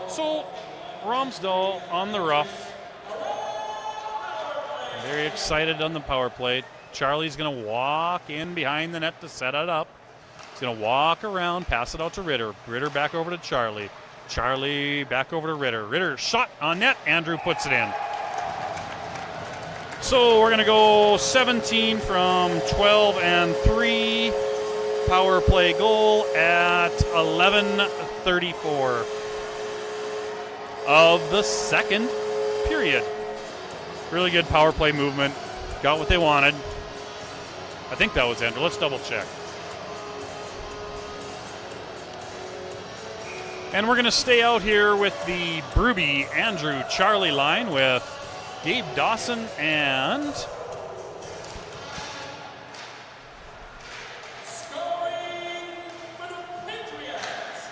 So, Romsdahl on the rough. Very excited on the power play. Charlie's going to walk in behind the net to set it up. He's going to walk around, pass it out to Ritter. Ritter back over to Charlie. Charlie back over to Ritter. Ritter shot on net. Andrew puts it in. So we're going to go 17 from 12 and 3. Power play goal at 11:34 of the second period. Really good power play movement. Got what they wanted. I think that was Andrew. Let's double check. And we're going to stay out here with the Bruby, Andrew, Charlie line with Gabe Dawson and Scoring for the Patriots,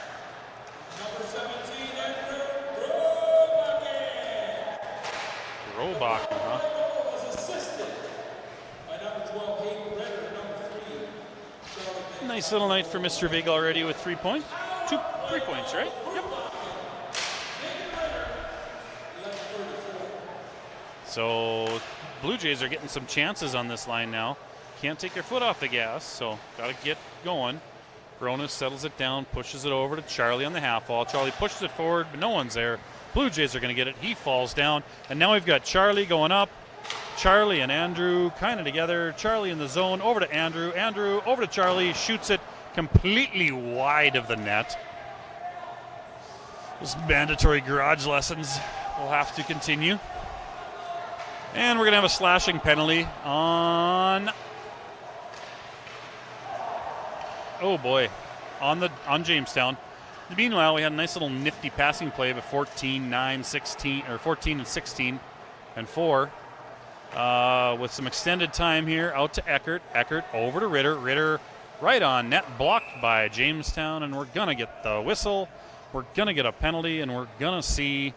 number 17, Andrew Robachen, huh? was assisted by number 12, Hayden Ritter, number 3. Nice little night for Mr. Vig already with 3 points. 3 points, right? Yep. So Blue Jays are getting some chances on this line now. Can't take their foot off the gas, so got to get going. Bronis settles it down, pushes it over to Charlie on the half wall. Charlie pushes it forward, but no one's there. Blue Jays are going to get it. He falls down, and now we've got Charlie going up. Charlie and Andrew kind of together. Charlie in the zone, over to Andrew. Andrew over to Charlie, shoots it completely wide of the net. Those mandatory garage lessons will have to continue. And we're going to have a slashing penalty on, oh boy, on Jamestown. Meanwhile, we had a nice little nifty passing play of 14-9, 16, or 14 and 16 and 4. With some extended time here, out to Eckert. Eckert over to Ritter. Ritter right on net, blocked by Jamestown, and we're going to get the whistle. We're going to get a penalty, and we're going to see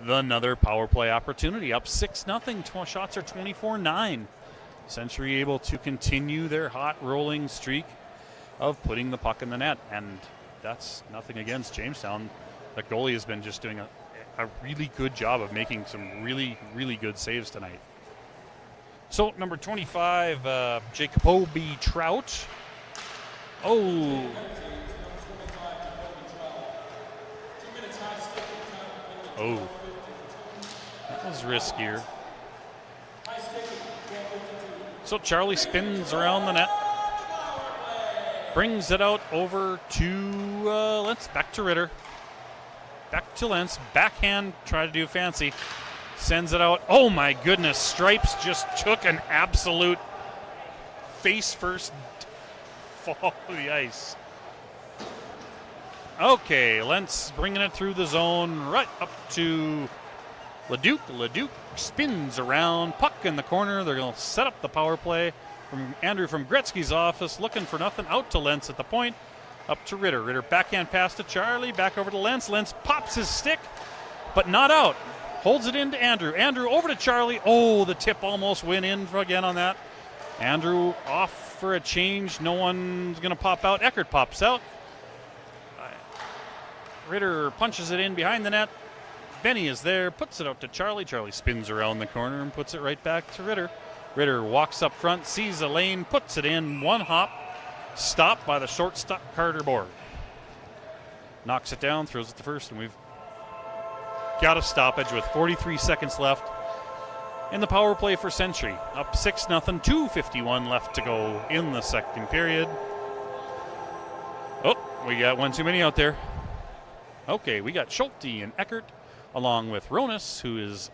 another power play opportunity. Up 6-0. Shots are 24-9. Century able to continue their hot rolling streak of putting the puck in the net, and that's nothing against Jamestown. The goalie has been just doing a really good job of making some really, really good saves tonight. So number 25, Jacoby Trout. Oh. Oh. That was riskier. So Charlie spins around the net. Brings it out over to, back to Ritter. Back to Lentz. Backhand, try to do fancy. Sends it out. Oh my goodness. Stripes just took an absolute face first fall to the ice. Okay, Lentz bringing it through the zone right up to Leduc. Leduc spins around. Puck in the corner. They're going to set up the power play. From Andrew from Gretzky's office, looking for nothing. Out to Lentz at the point. Up to Ritter. Ritter backhand pass to Charlie. Back over to Lentz. Lentz pops his stick, but not out. Holds it into Andrew. Andrew over to Charlie. Oh, the tip almost went in again on that. Andrew off for a change. No one's going to pop out. Eckert pops out. Ritter punches it in behind the net. Benny is there. Puts it out to Charlie. Charlie spins around the corner and puts it right back to Ritter. Ritter walks up front, sees a lane, puts it in. One hop. Stopped by the shortstop Carter Borg. Knocks it down, throws it to first, and we've got a stoppage with 43 seconds left in the power play for Century. Up 6-0, 2:51 left to go in the second period. Oh, we got one too many out there. Okay, we got Schulte and Eckert along with Ronas, who is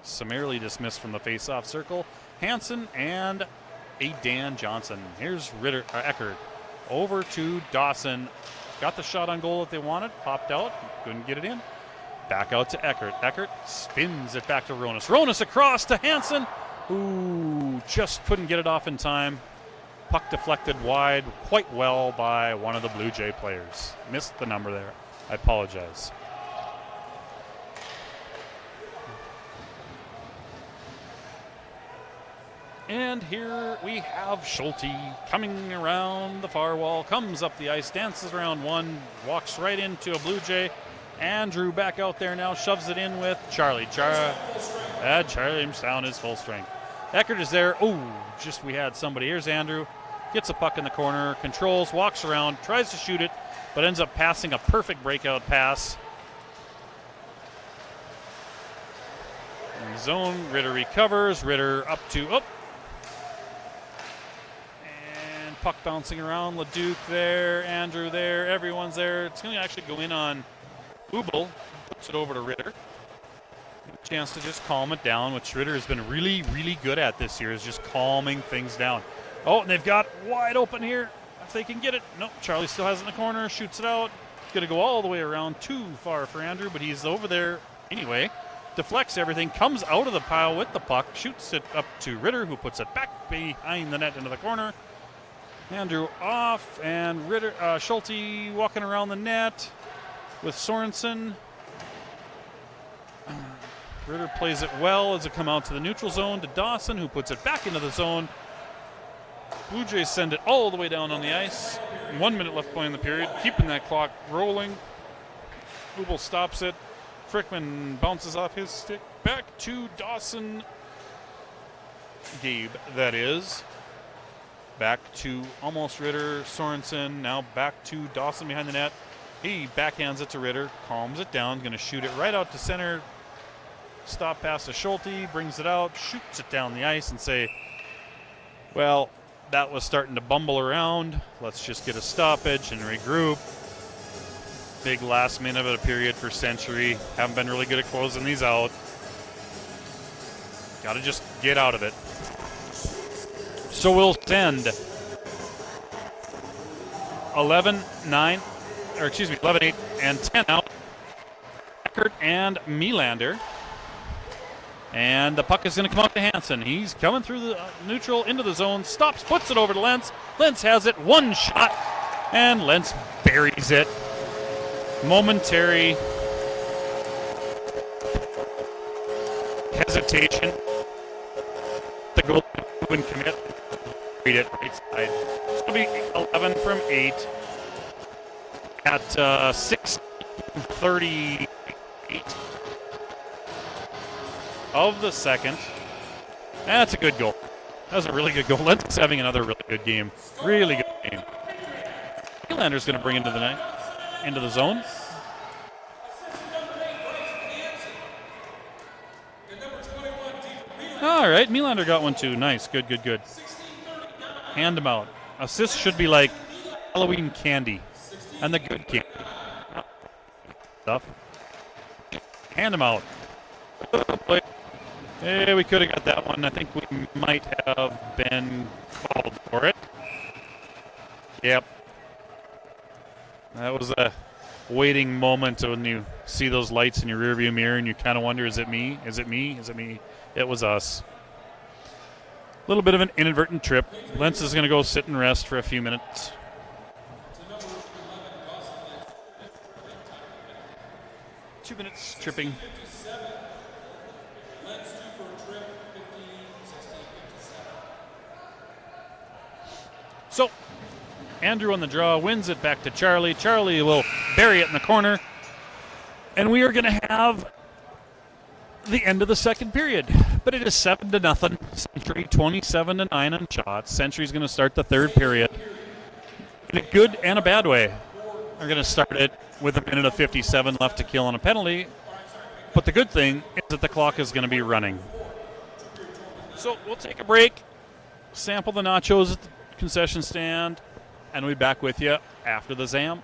summarily dismissed from the face-off circle, Hansen, and a Dan Johnson. Here's Eckert over to Dawson. Got the shot on goal that they wanted. Popped out. Couldn't get it in. Back out to Eckert. Eckert spins it back to Ronas. Ronas across to Hansen. Ooh, just couldn't get it off in time. Puck deflected wide quite well by one of the Blue Jay players. Missed the number there. I apologize. And here we have Schulte coming around the far wall, comes up the ice, dances around one, walks right into a Blue Jay. Andrew back out there now, shoves it in with Charlie. Jamestown is full strength. Eckert is there. Oh, just we had somebody. Here's Andrew. Gets a puck in the corner, controls, walks around, tries to shoot it, but ends up passing a perfect breakout pass. In the zone, Ritter recovers. Ritter up to, and puck bouncing around. Leduc there, Andrew there, everyone's there. It's going to actually go in on Ubel. Puts it over to Ritter. A chance to just calm it down, which Ritter has been really, really good at this year, is just calming things down. Oh, and they've got wide open here. If they can get it. Nope, Charlie still has it in the corner, shoots it out. Going to go all the way around, too far for Andrew, but he's over there anyway. Deflects everything, comes out of the pile with the puck, shoots it up to Ritter, who puts it back behind the net into the corner. Andrew off, and Ritter, Schulte walking around the net with Sorensen. Ritter plays it well as it come out to the neutral zone to Dawson, who puts it back into the zone. Blue Jays send it all the way down on the ice. 1 minute left playing the period, keeping that clock rolling. Ubel stops it. Frickman bounces off his stick. Back to Dawson. Gabe, that is. Back to almost Ritter. Sorensen, now back to Dawson behind the net. He backhands it to Ritter, calms it down, going to shoot it right out to center. Stop pass to Schulte, brings it out, shoots it down the ice and say, well, that was starting to bumble around. Let's just get a stoppage and regroup. Big last minute of a period for Century. Haven't been really good at closing these out. Got to just get out of it. So we'll send 11-8 and 10 out. Eckert and Melander. And the puck is going to come out to Hansen. He's coming through the neutral into the zone, stops, puts it over to Lentz. Lentz has it, one shot, and Lentz buries it. Momentary hesitation. The goal and commit. Read it right side. It's going to be 11 from 8 at 6:38 of the second. That's a good goal. That was a really good goal. Lentz is having another really good game. Really good game. Nylander's going to bring into the net, into the zone. All right, Nylander got one too. Nice. Good, good, good. Hand him out. Assists should be like Halloween candy and the good candy. Stuff. Hand him out. Hey, we could have got that one. I think we might have been called for it. Yep. That was a waiting moment when you see those lights in your rearview mirror and you kind of wonder, is it me? Is it me? Is it me? It was us. A little bit of an inadvertent trip. Lentz is going to go sit and rest for a few minutes. 2 minutes tripping. So, Andrew on the draw wins it back to Charlie. Charlie will bury it in the corner. And we are going to have the end of the second period. But it is 7-0. Century 27-9 on shots. Century's going to start the third period in a good and a bad way. They're going to start it with a minute of 57 left to kill on a penalty. But the good thing is that the clock is going to be running. So we'll take a break, sample the nachos at the concession stand, and we'll be back with you after the ZAM.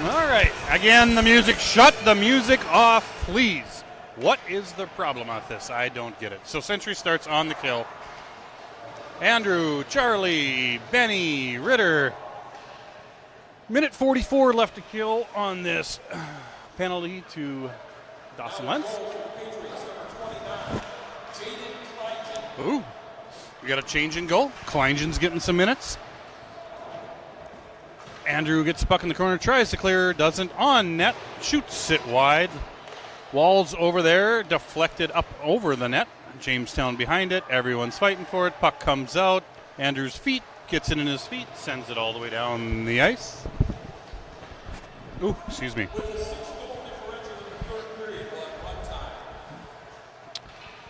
All right. Again, the music. Shut the music off, please. What is the problem with this? I don't get it. So Century starts on the kill. Andrew, Charlie, Benny, Ritter. Minute 44 left to kill on this penalty to Dawson Lentz. Ooh. We got a change in goal. Kleingen's getting some minutes. Andrew gets the puck in the corner, tries to clear, doesn't. On net, shoots it wide. Walls over there, deflected up over the net. Jamestown behind it. Everyone's fighting for it. Puck comes out. Andrew's feet, gets it in his feet, sends it all the way down the ice. Ooh, excuse me.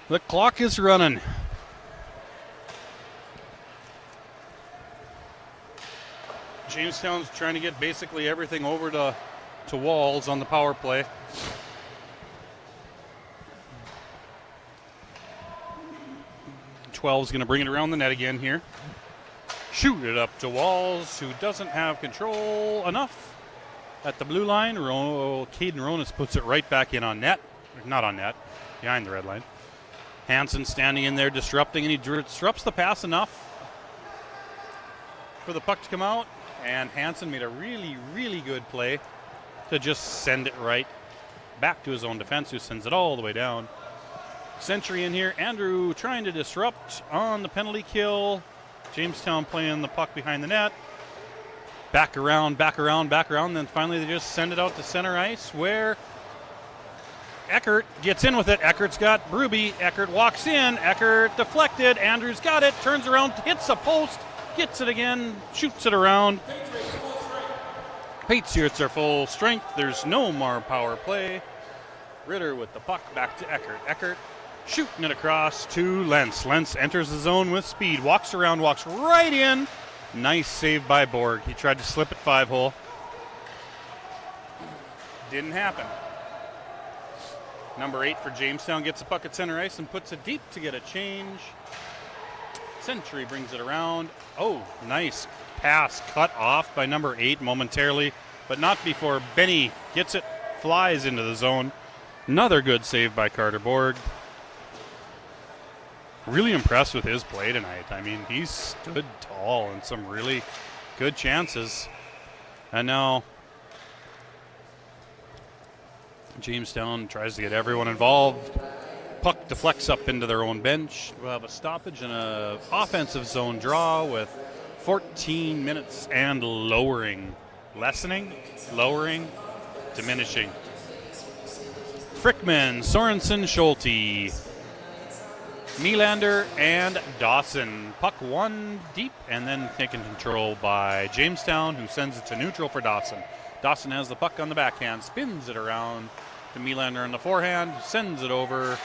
The clock is running. Jamestown's trying to get basically everything over to Walls on the power play. Is going to bring it around the net again here. Shoot it up to Walls, who doesn't have control enough at the blue line. Caden Ronas puts it right back in on net. Not on net, behind the red line. Hansen standing in there disrupting, and he disrupts the pass enough for the puck to come out. And Hansen made a really, really good play to just send it right back to his own defense, who sends it all the way down. Century in here. Andrew trying to disrupt on the penalty kill. Jamestown playing the puck behind the net. Back around, back around, back around. Then finally they just send it out to center ice where Eckert gets in with it. Eckert's got Bruby. Eckert walks in. Eckert deflected. Andrew's got it. Turns around, hits a post. Gets it again. Shoots it around. Patriots are full strength. There's no more power play. Ritter with the puck back to Eckert. Eckert shooting it across to Lentz. Lentz enters the zone with speed. Walks around, walks right in. Nice save by Borg. He tried to slip it 5-hole. Didn't happen. Number 8 for Jamestown gets the puck at center ice and puts it deep to get a change. Century brings it around. Oh, nice pass cut off by number 8 momentarily, but not before Benny gets it, flies into the zone. Another good save by Carter Borg. Really impressed with his play tonight. I mean, he stood tall in some really good chances. And now Jamestown tries to get everyone involved. Puck deflects up into their own bench. We'll have a stoppage and an offensive zone draw with 14 minutes and lowering. Lessening, lowering, diminishing. Frickman, Sorensen, Schulte, Nylander, and Dawson. Puck one deep and then taken control by Jamestown, who sends it to neutral for Dawson. Dawson has the puck on the backhand, spins it around to Nylander on the forehand, sends it over.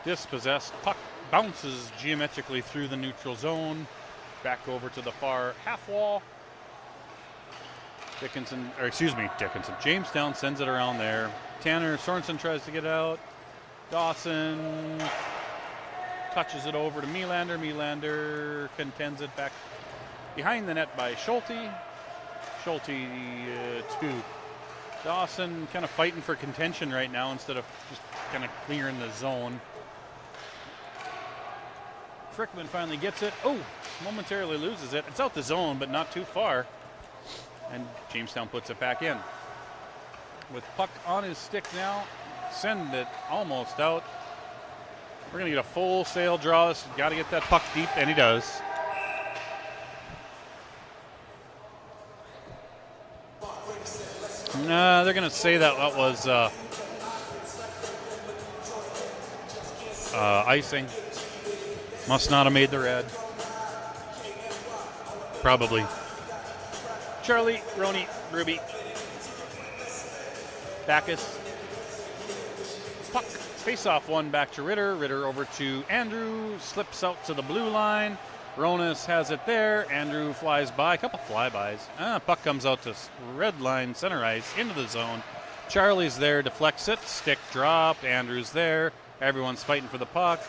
Dispossessed. Puck bounces geometrically through the neutral zone, back over to the far half wall. Jamestown sends it around there. Tanner Sorensen tries to get out. Dawson touches it over to Nylander. Nylander contends it back behind the net by Schulte. Schulte to Dawson, kind of fighting for contention right now instead of just kind of clearing the zone. Frickman finally gets it. Oh, momentarily loses it. It's out the zone, but not too far. And Jamestown puts it back in. With puck on his stick now, send it almost out. We're going to get a full sail draw. Got to get that puck deep, and he does. They're going to say that was icing. Must not have made the red. Probably. Charlie, Roney, Ruby, Backus. Puck, face-off one back to Ritter. Ritter over to Andrew. Slips out to the blue line. Ronas has it there. Andrew flies by. A couple flybys. Puck comes out to red line, center ice, into the zone. Charlie's there, deflects it. Stick dropped. Andrew's there. Everyone's fighting for the puck.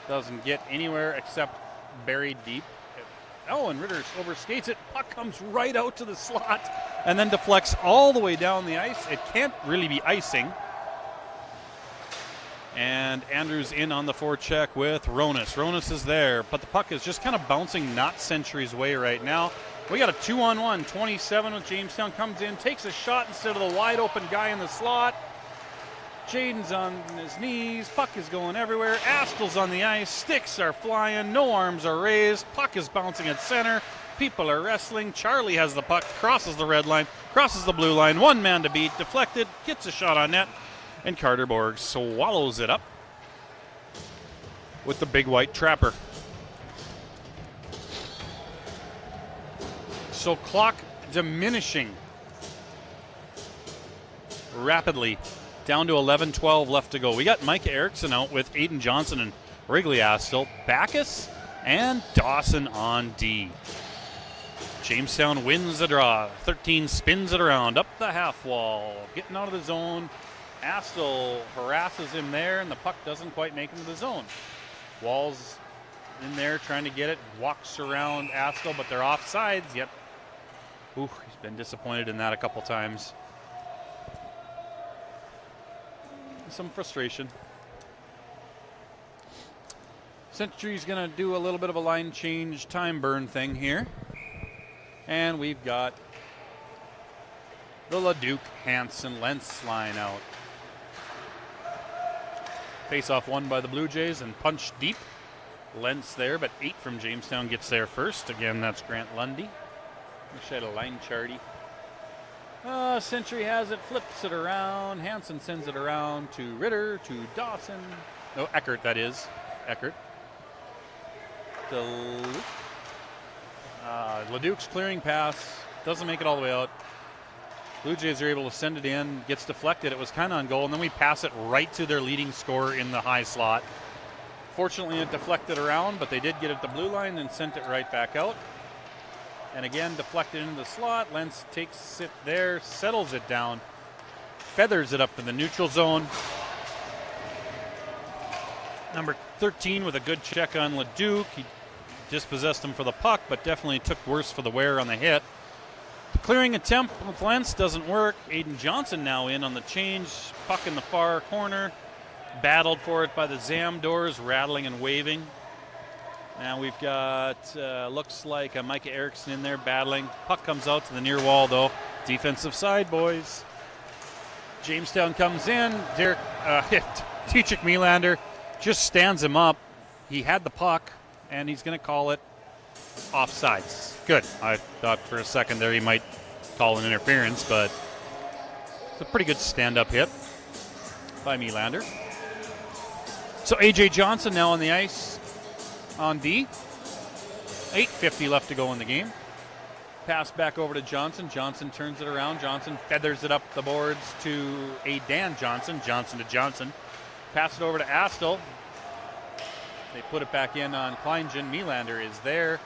Doesn't get anywhere except buried deep. Oh, and Ritter overskates it. Puck comes right out to the slot and then deflects all the way down the ice. It can't really be icing. And Andrews in on the forecheck with Ronas. Ronas is there, but the puck is just kind of bouncing not Century's way right now. We got a 2-on-1. 27 with Jamestown comes in, takes a shot instead of the wide open guy in the slot. Jaden's on his knees. Puck is going everywhere. Astel's on the ice. Sticks are flying. No arms are raised. Puck is bouncing at center. People are wrestling. Charlie has the puck, crosses the red line, crosses the blue line. One man to beat. Deflected. Gets a shot on net. And Carter Borg swallows it up with the big white trapper. So clock diminishing rapidly. Down to 11-12 left to go. We got Mike Erickson out with Aiden Johnson and Wrigley Astel. Backus and Dawson on D. Jamestown wins the draw. 13 spins it around. Up the half wall. Getting out of the zone. Astel harasses him there, and the puck doesn't quite make him to the zone. Wall's in there trying to get it. Walks around Astel, but they're offsides. Yet, he's been disappointed in that a couple times. Some frustration. Century's going to do a little bit of a line change time burn thing here. And we've got the Leduc Hansen Lentz line out. Face-off won by the Bluejays and punched deep. Lentz there, but 8 from Jamestown gets there first. Again, that's Grant Lundy. Wish I had a line charty. Century has it, flips it around. Hansen sends it around to Ritter, to Dawson. Oh, Eckert, that is. Eckert. Leduc's clearing pass. Doesn't make it all the way out. Blue Jays are able to send it in. Gets deflected. It was kind of on goal. And then we pass it right to their leading scorer in the high slot. Fortunately, it deflected around, but they did get it to blue line and sent it right back out. And again, deflected into the slot. Lentz takes it there, settles it down, feathers it up to the neutral zone. Number 13 with a good check on Leduc. He dispossessed him for the puck, but definitely took worse for the wear on the hit. The clearing attempt with Lentz doesn't work. Aiden Johnson now in on the change. Puck in the far corner. Battled for it by the Zam doors, rattling and waving. Now we've got, looks like a Micah Erickson in there battling. Puck comes out to the near wall, though. Defensive side, boys. Jamestown comes in. Tichik Melander just stands him up. He had the puck, and he's going to call it offsides. Good. I thought for a second there he might call an interference, but it's a pretty good stand-up hit by Melander. So A.J. Johnson now on the ice. On D. 8:50 left to go in the game. Pass back over to Johnson. Johnson turns it around. Johnson feathers it up the boards to Dan Johnson. Johnson to Johnson. Pass it over to Astel. They put it back in on Kleingen. Melander is there.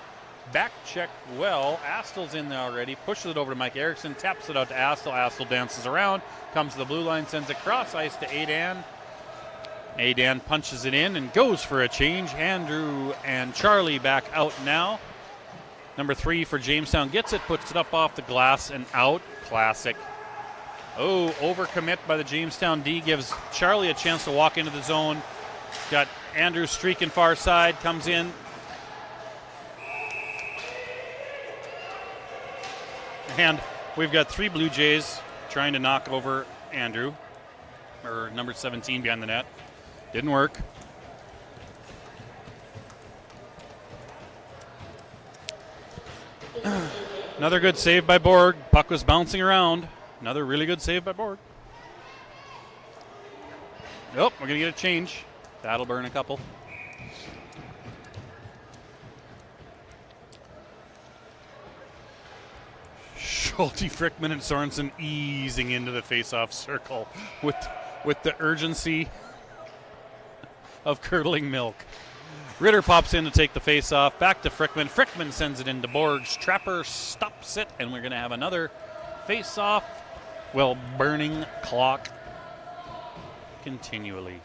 Back check well. Astel's in there already. Pushes it over to Mike Erickson. Taps it out to Astel. Astel dances around. Comes to the blue line. Sends it cross ice to Adan. Adan punches it in and goes for a change. Andrew and Charlie back out now. Number 3 for Jamestown gets it, puts it up off the glass and out. Classic. Oh, overcommit by the Jamestown D gives Charlie a chance to walk into the zone. Got Andrew streaking far side, comes in. And we've got 3 Blue Jays trying to knock over Andrew, or number 17 behind the net. Didn't work. Another good save by Borg. Puck was bouncing around. Another really good save by Borg. Oh, we're going to get a change. That'll burn a couple. Schulte, Frickman, and Sorensen easing into the face-off circle with the urgency of curdling milk. Ritter pops in to take the face-off. Back to Frickman. Frickman sends it into Borgs. Trapper stops it, and we're going to have another face-off. Well, burning clock continually.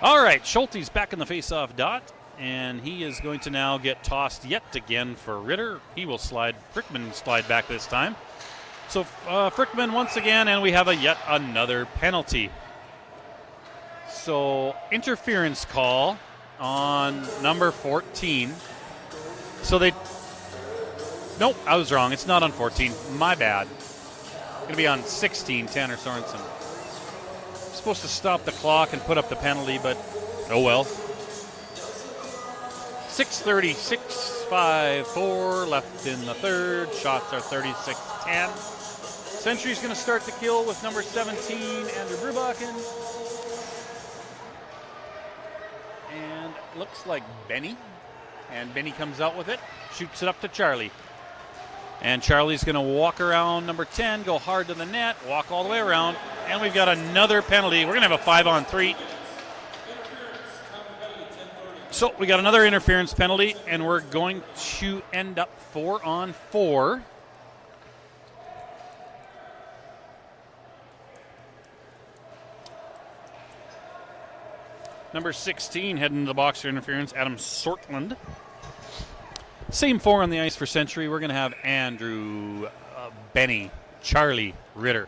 All right, Schulte's back in the face-off dot, And he is going to now get tossed yet again for Ritter. He will slide. Frickman slide back this time. So Frickman once again, and we have yet another penalty. So interference call on number 14. Nope, I was wrong. It's not on 14. My bad. Going to be on 16, Tanner Sorensen. Supposed to stop the clock and put up the penalty, but oh well. 6:36, 5-4 left in the third. Shots are 36-10. Century's going to start the kill with number 17, Andrew Brubachen. And looks like Benny. And Benny comes out with it, shoots it up to Charlie. And Charlie's going to walk around number 10, go hard to the net, walk all the way around. And we've got another penalty. We're going to have a 5-on-3. So we got another interference penalty, and we're going to end up 4-on-4. Number 16 heading to the box for interference, Adam Sortland. Same 4 on the ice for Century. We're going to have Andrew, Benny, Charlie, Ritter.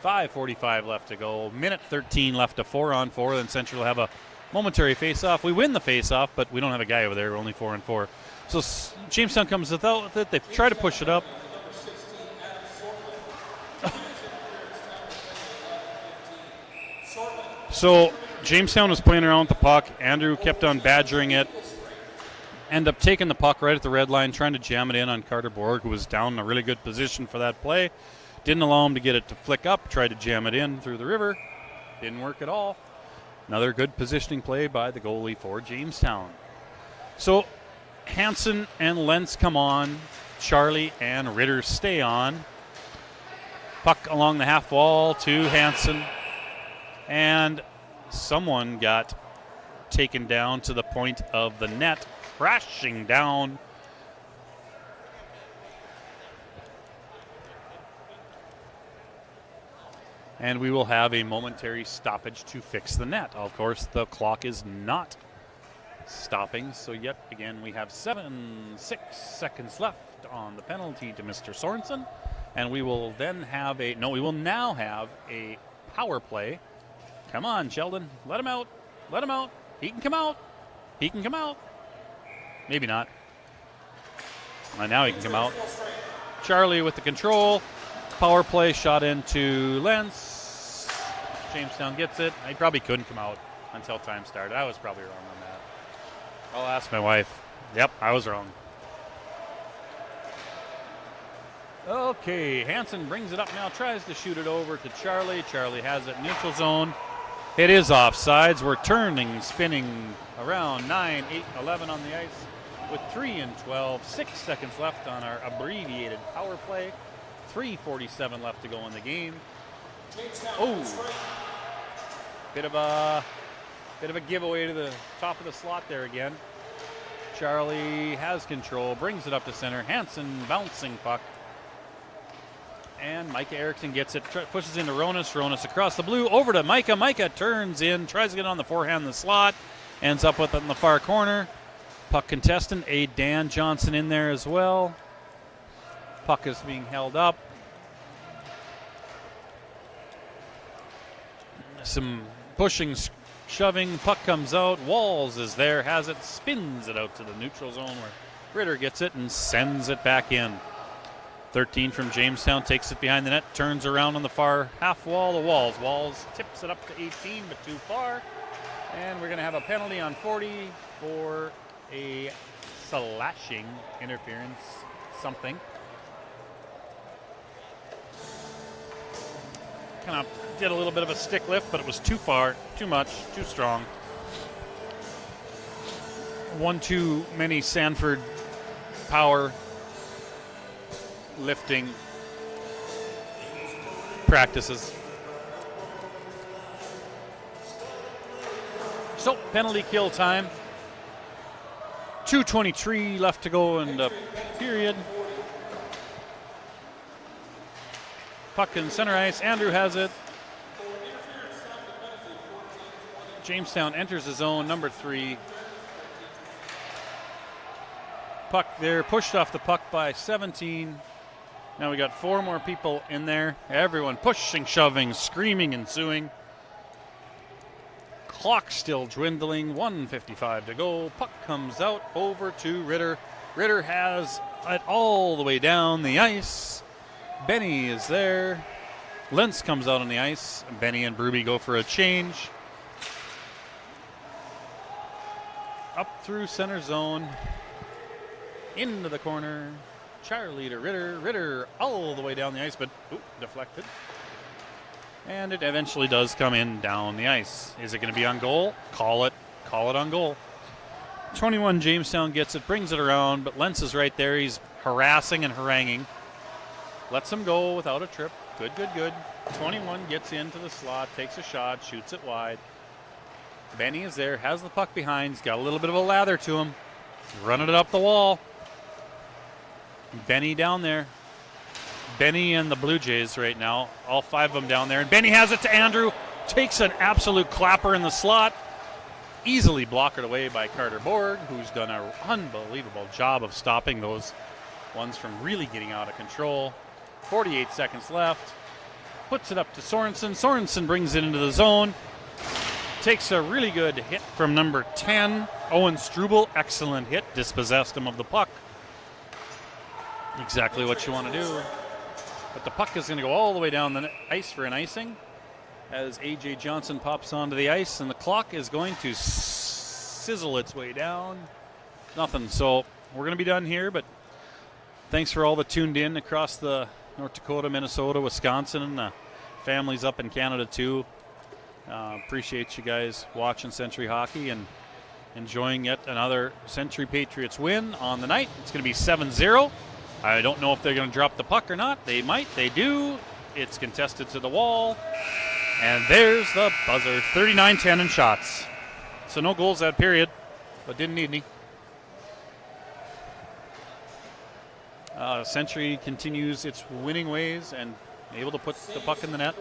5:45 left to go. Minute 13 left to 4-on-4. Then Century will have a momentary face-off. We win the face-off, but we don't have a guy over there. We're only 4-on-4. So Jamestown comes without with it. They try to push it up. So Jamestown was playing around with the puck. Andrew kept on badgering it. Ended up taking the puck right at the red line, trying to jam it in on Carter Borg, who was down in a really good position for that play. Didn't allow him to get it to flick up. Tried to jam it in through the river. Didn't work at all. Another good positioning play by the goalie for Jamestown. So Hansen and Lentz come on. Charlie and Ritter stay on. Puck along the half wall to Hansen. And someone got taken down to the point of the net, crashing down. And we will have a momentary stoppage to fix the net. Of course, the clock is not stopping, so yet again we have 6 seconds left on the penalty to Mr. Sorensen. And we will then have we will now have a power play. Come on, Sheldon. Let him out. Let him out. He can come out. He can come out. Maybe not. Now he can come out. Charlie with the control. Power play shot into Lentz. Jamestown gets it. He probably couldn't come out until time started. I was probably wrong on that. I'll ask my wife. Yep, I was wrong. Okay, Hansen brings it up now, tries to shoot it over to Charlie. Charlie has it neutral zone. It is offsides. We're turning, spinning around 9, 8, 11 on the ice with 3 and 12. 6 seconds left on our abbreviated power play. 3:47 left to go in the game. Oh, bit of a giveaway to the top of the slot there again. Charlie has control, brings it up to center. Hansen bouncing puck. And Micah Erickson gets it, pushes into Ronas. Ronas across the blue, over to Micah. Micah turns in, tries to get on the forehand in the slot. Ends up with it in the far corner. Puck contestant, a Dan Johnson in there as well. Puck is being held up. Some pushing, shoving. Puck comes out. Walls is there, has it, spins it out to the neutral zone where Ritter gets it and sends it back in. 13 from Jamestown takes it behind the net, turns around on the far half wall to Walls. Walls tips it up to 18, but too far. And we're going to have a penalty on 40 for a slashing interference something. Kind of did a little bit of a stick lift, but it was too far, too much, too strong. One too many Sanford power lifting practices. So penalty kill time. 2:23 left to go in the period. Puck in center ice. Andrew has it. Jamestown enters the zone, number 3. Puck there, pushed off the puck by 17. Now we got 4 more people in there. Everyone pushing, shoving, screaming, and suing. Clock still dwindling, 1:55 to go. Puck comes out over to Ritter. Ritter has it all the way down the ice. Benny is there. Lentz comes out on the ice. Benny and Bruby go for a change. Up through center zone. Into the corner. Charlie to Ritter. Ritter all the way down the ice, but deflected. And it eventually does come in down the ice. Is it going to be on goal? Call it. Call it on goal. 21 Jamestown gets it, brings it around, but Lentz is right there. He's harassing and haranguing. Lets him go without a trip. Good, good, good. 21 gets into the slot, takes a shot, shoots it wide. Benny is there, has the puck behind. He's got a little bit of a lather to him. Running it up the wall. Benny down there. Benny and the Bluejays right now. All 5 of them down there. And Benny has it to Andrew. Takes an absolute clapper in the slot. Easily blockered away by Carter Borg, who's done an unbelievable job of stopping those ones from really getting out of control. 48 seconds left. Puts it up to Sorensen. Sorensen brings it into the zone. Takes a really good hit from number 10, Owen Struble. Excellent hit. Dispossessed him of the puck. Exactly what you want to do. But the puck is going to go all the way down the ice for an icing as A.J. Johnson pops onto the ice, and the clock is going to sizzle its way down. Nothing. So we're going to be done here, but thanks for all that tuned in across the North Dakota, Minnesota, Wisconsin, and families up in Canada too. Appreciate you guys watching Century Hockey and enjoying yet another Century Patriots win on the night. It's going to be 7-0. I don't know if they're going to drop the puck or not. They might. They do. It's contested to the wall. And there's the buzzer. 39-10 in shots. So no goals that period, but didn't need any. Century continues its winning ways and able to put the puck in the net.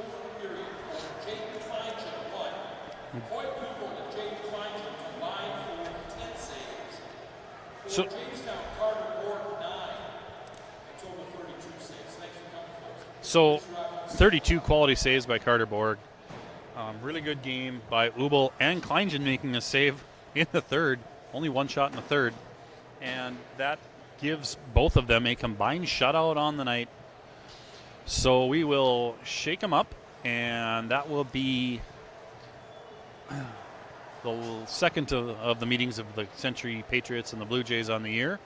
So 32 quality saves by Carter Borg. Really good game by Ubel and Kleingen making a save in the third. Only one shot in the third. And that gives both of them a combined shutout on the night. So we will shake them up, and that will be the second of the meetings of the Century Patriots and the Bluejays on the year.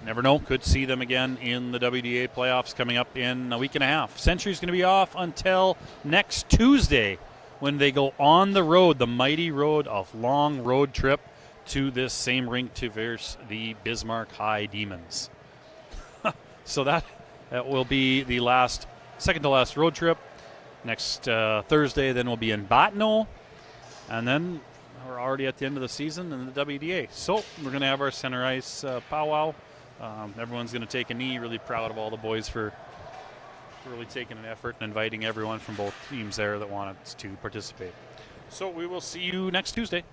Never know, could see them again in the WDA playoffs coming up in a week and a half. Century's going to be off until next Tuesday when they go on the road, the mighty road of long road trip to this same rink to verse the Bismarck High Demons. So that will be the second to last road trip. Next Thursday, then we'll be in Bottineau, and then we're already at the end of the season in the WDA. So we're going to have our center ice powwow. Everyone's going to take a knee. Really proud of all the boys for really taking an effort and inviting everyone from both teams there that wanted to participate. So we will see you next Tuesday.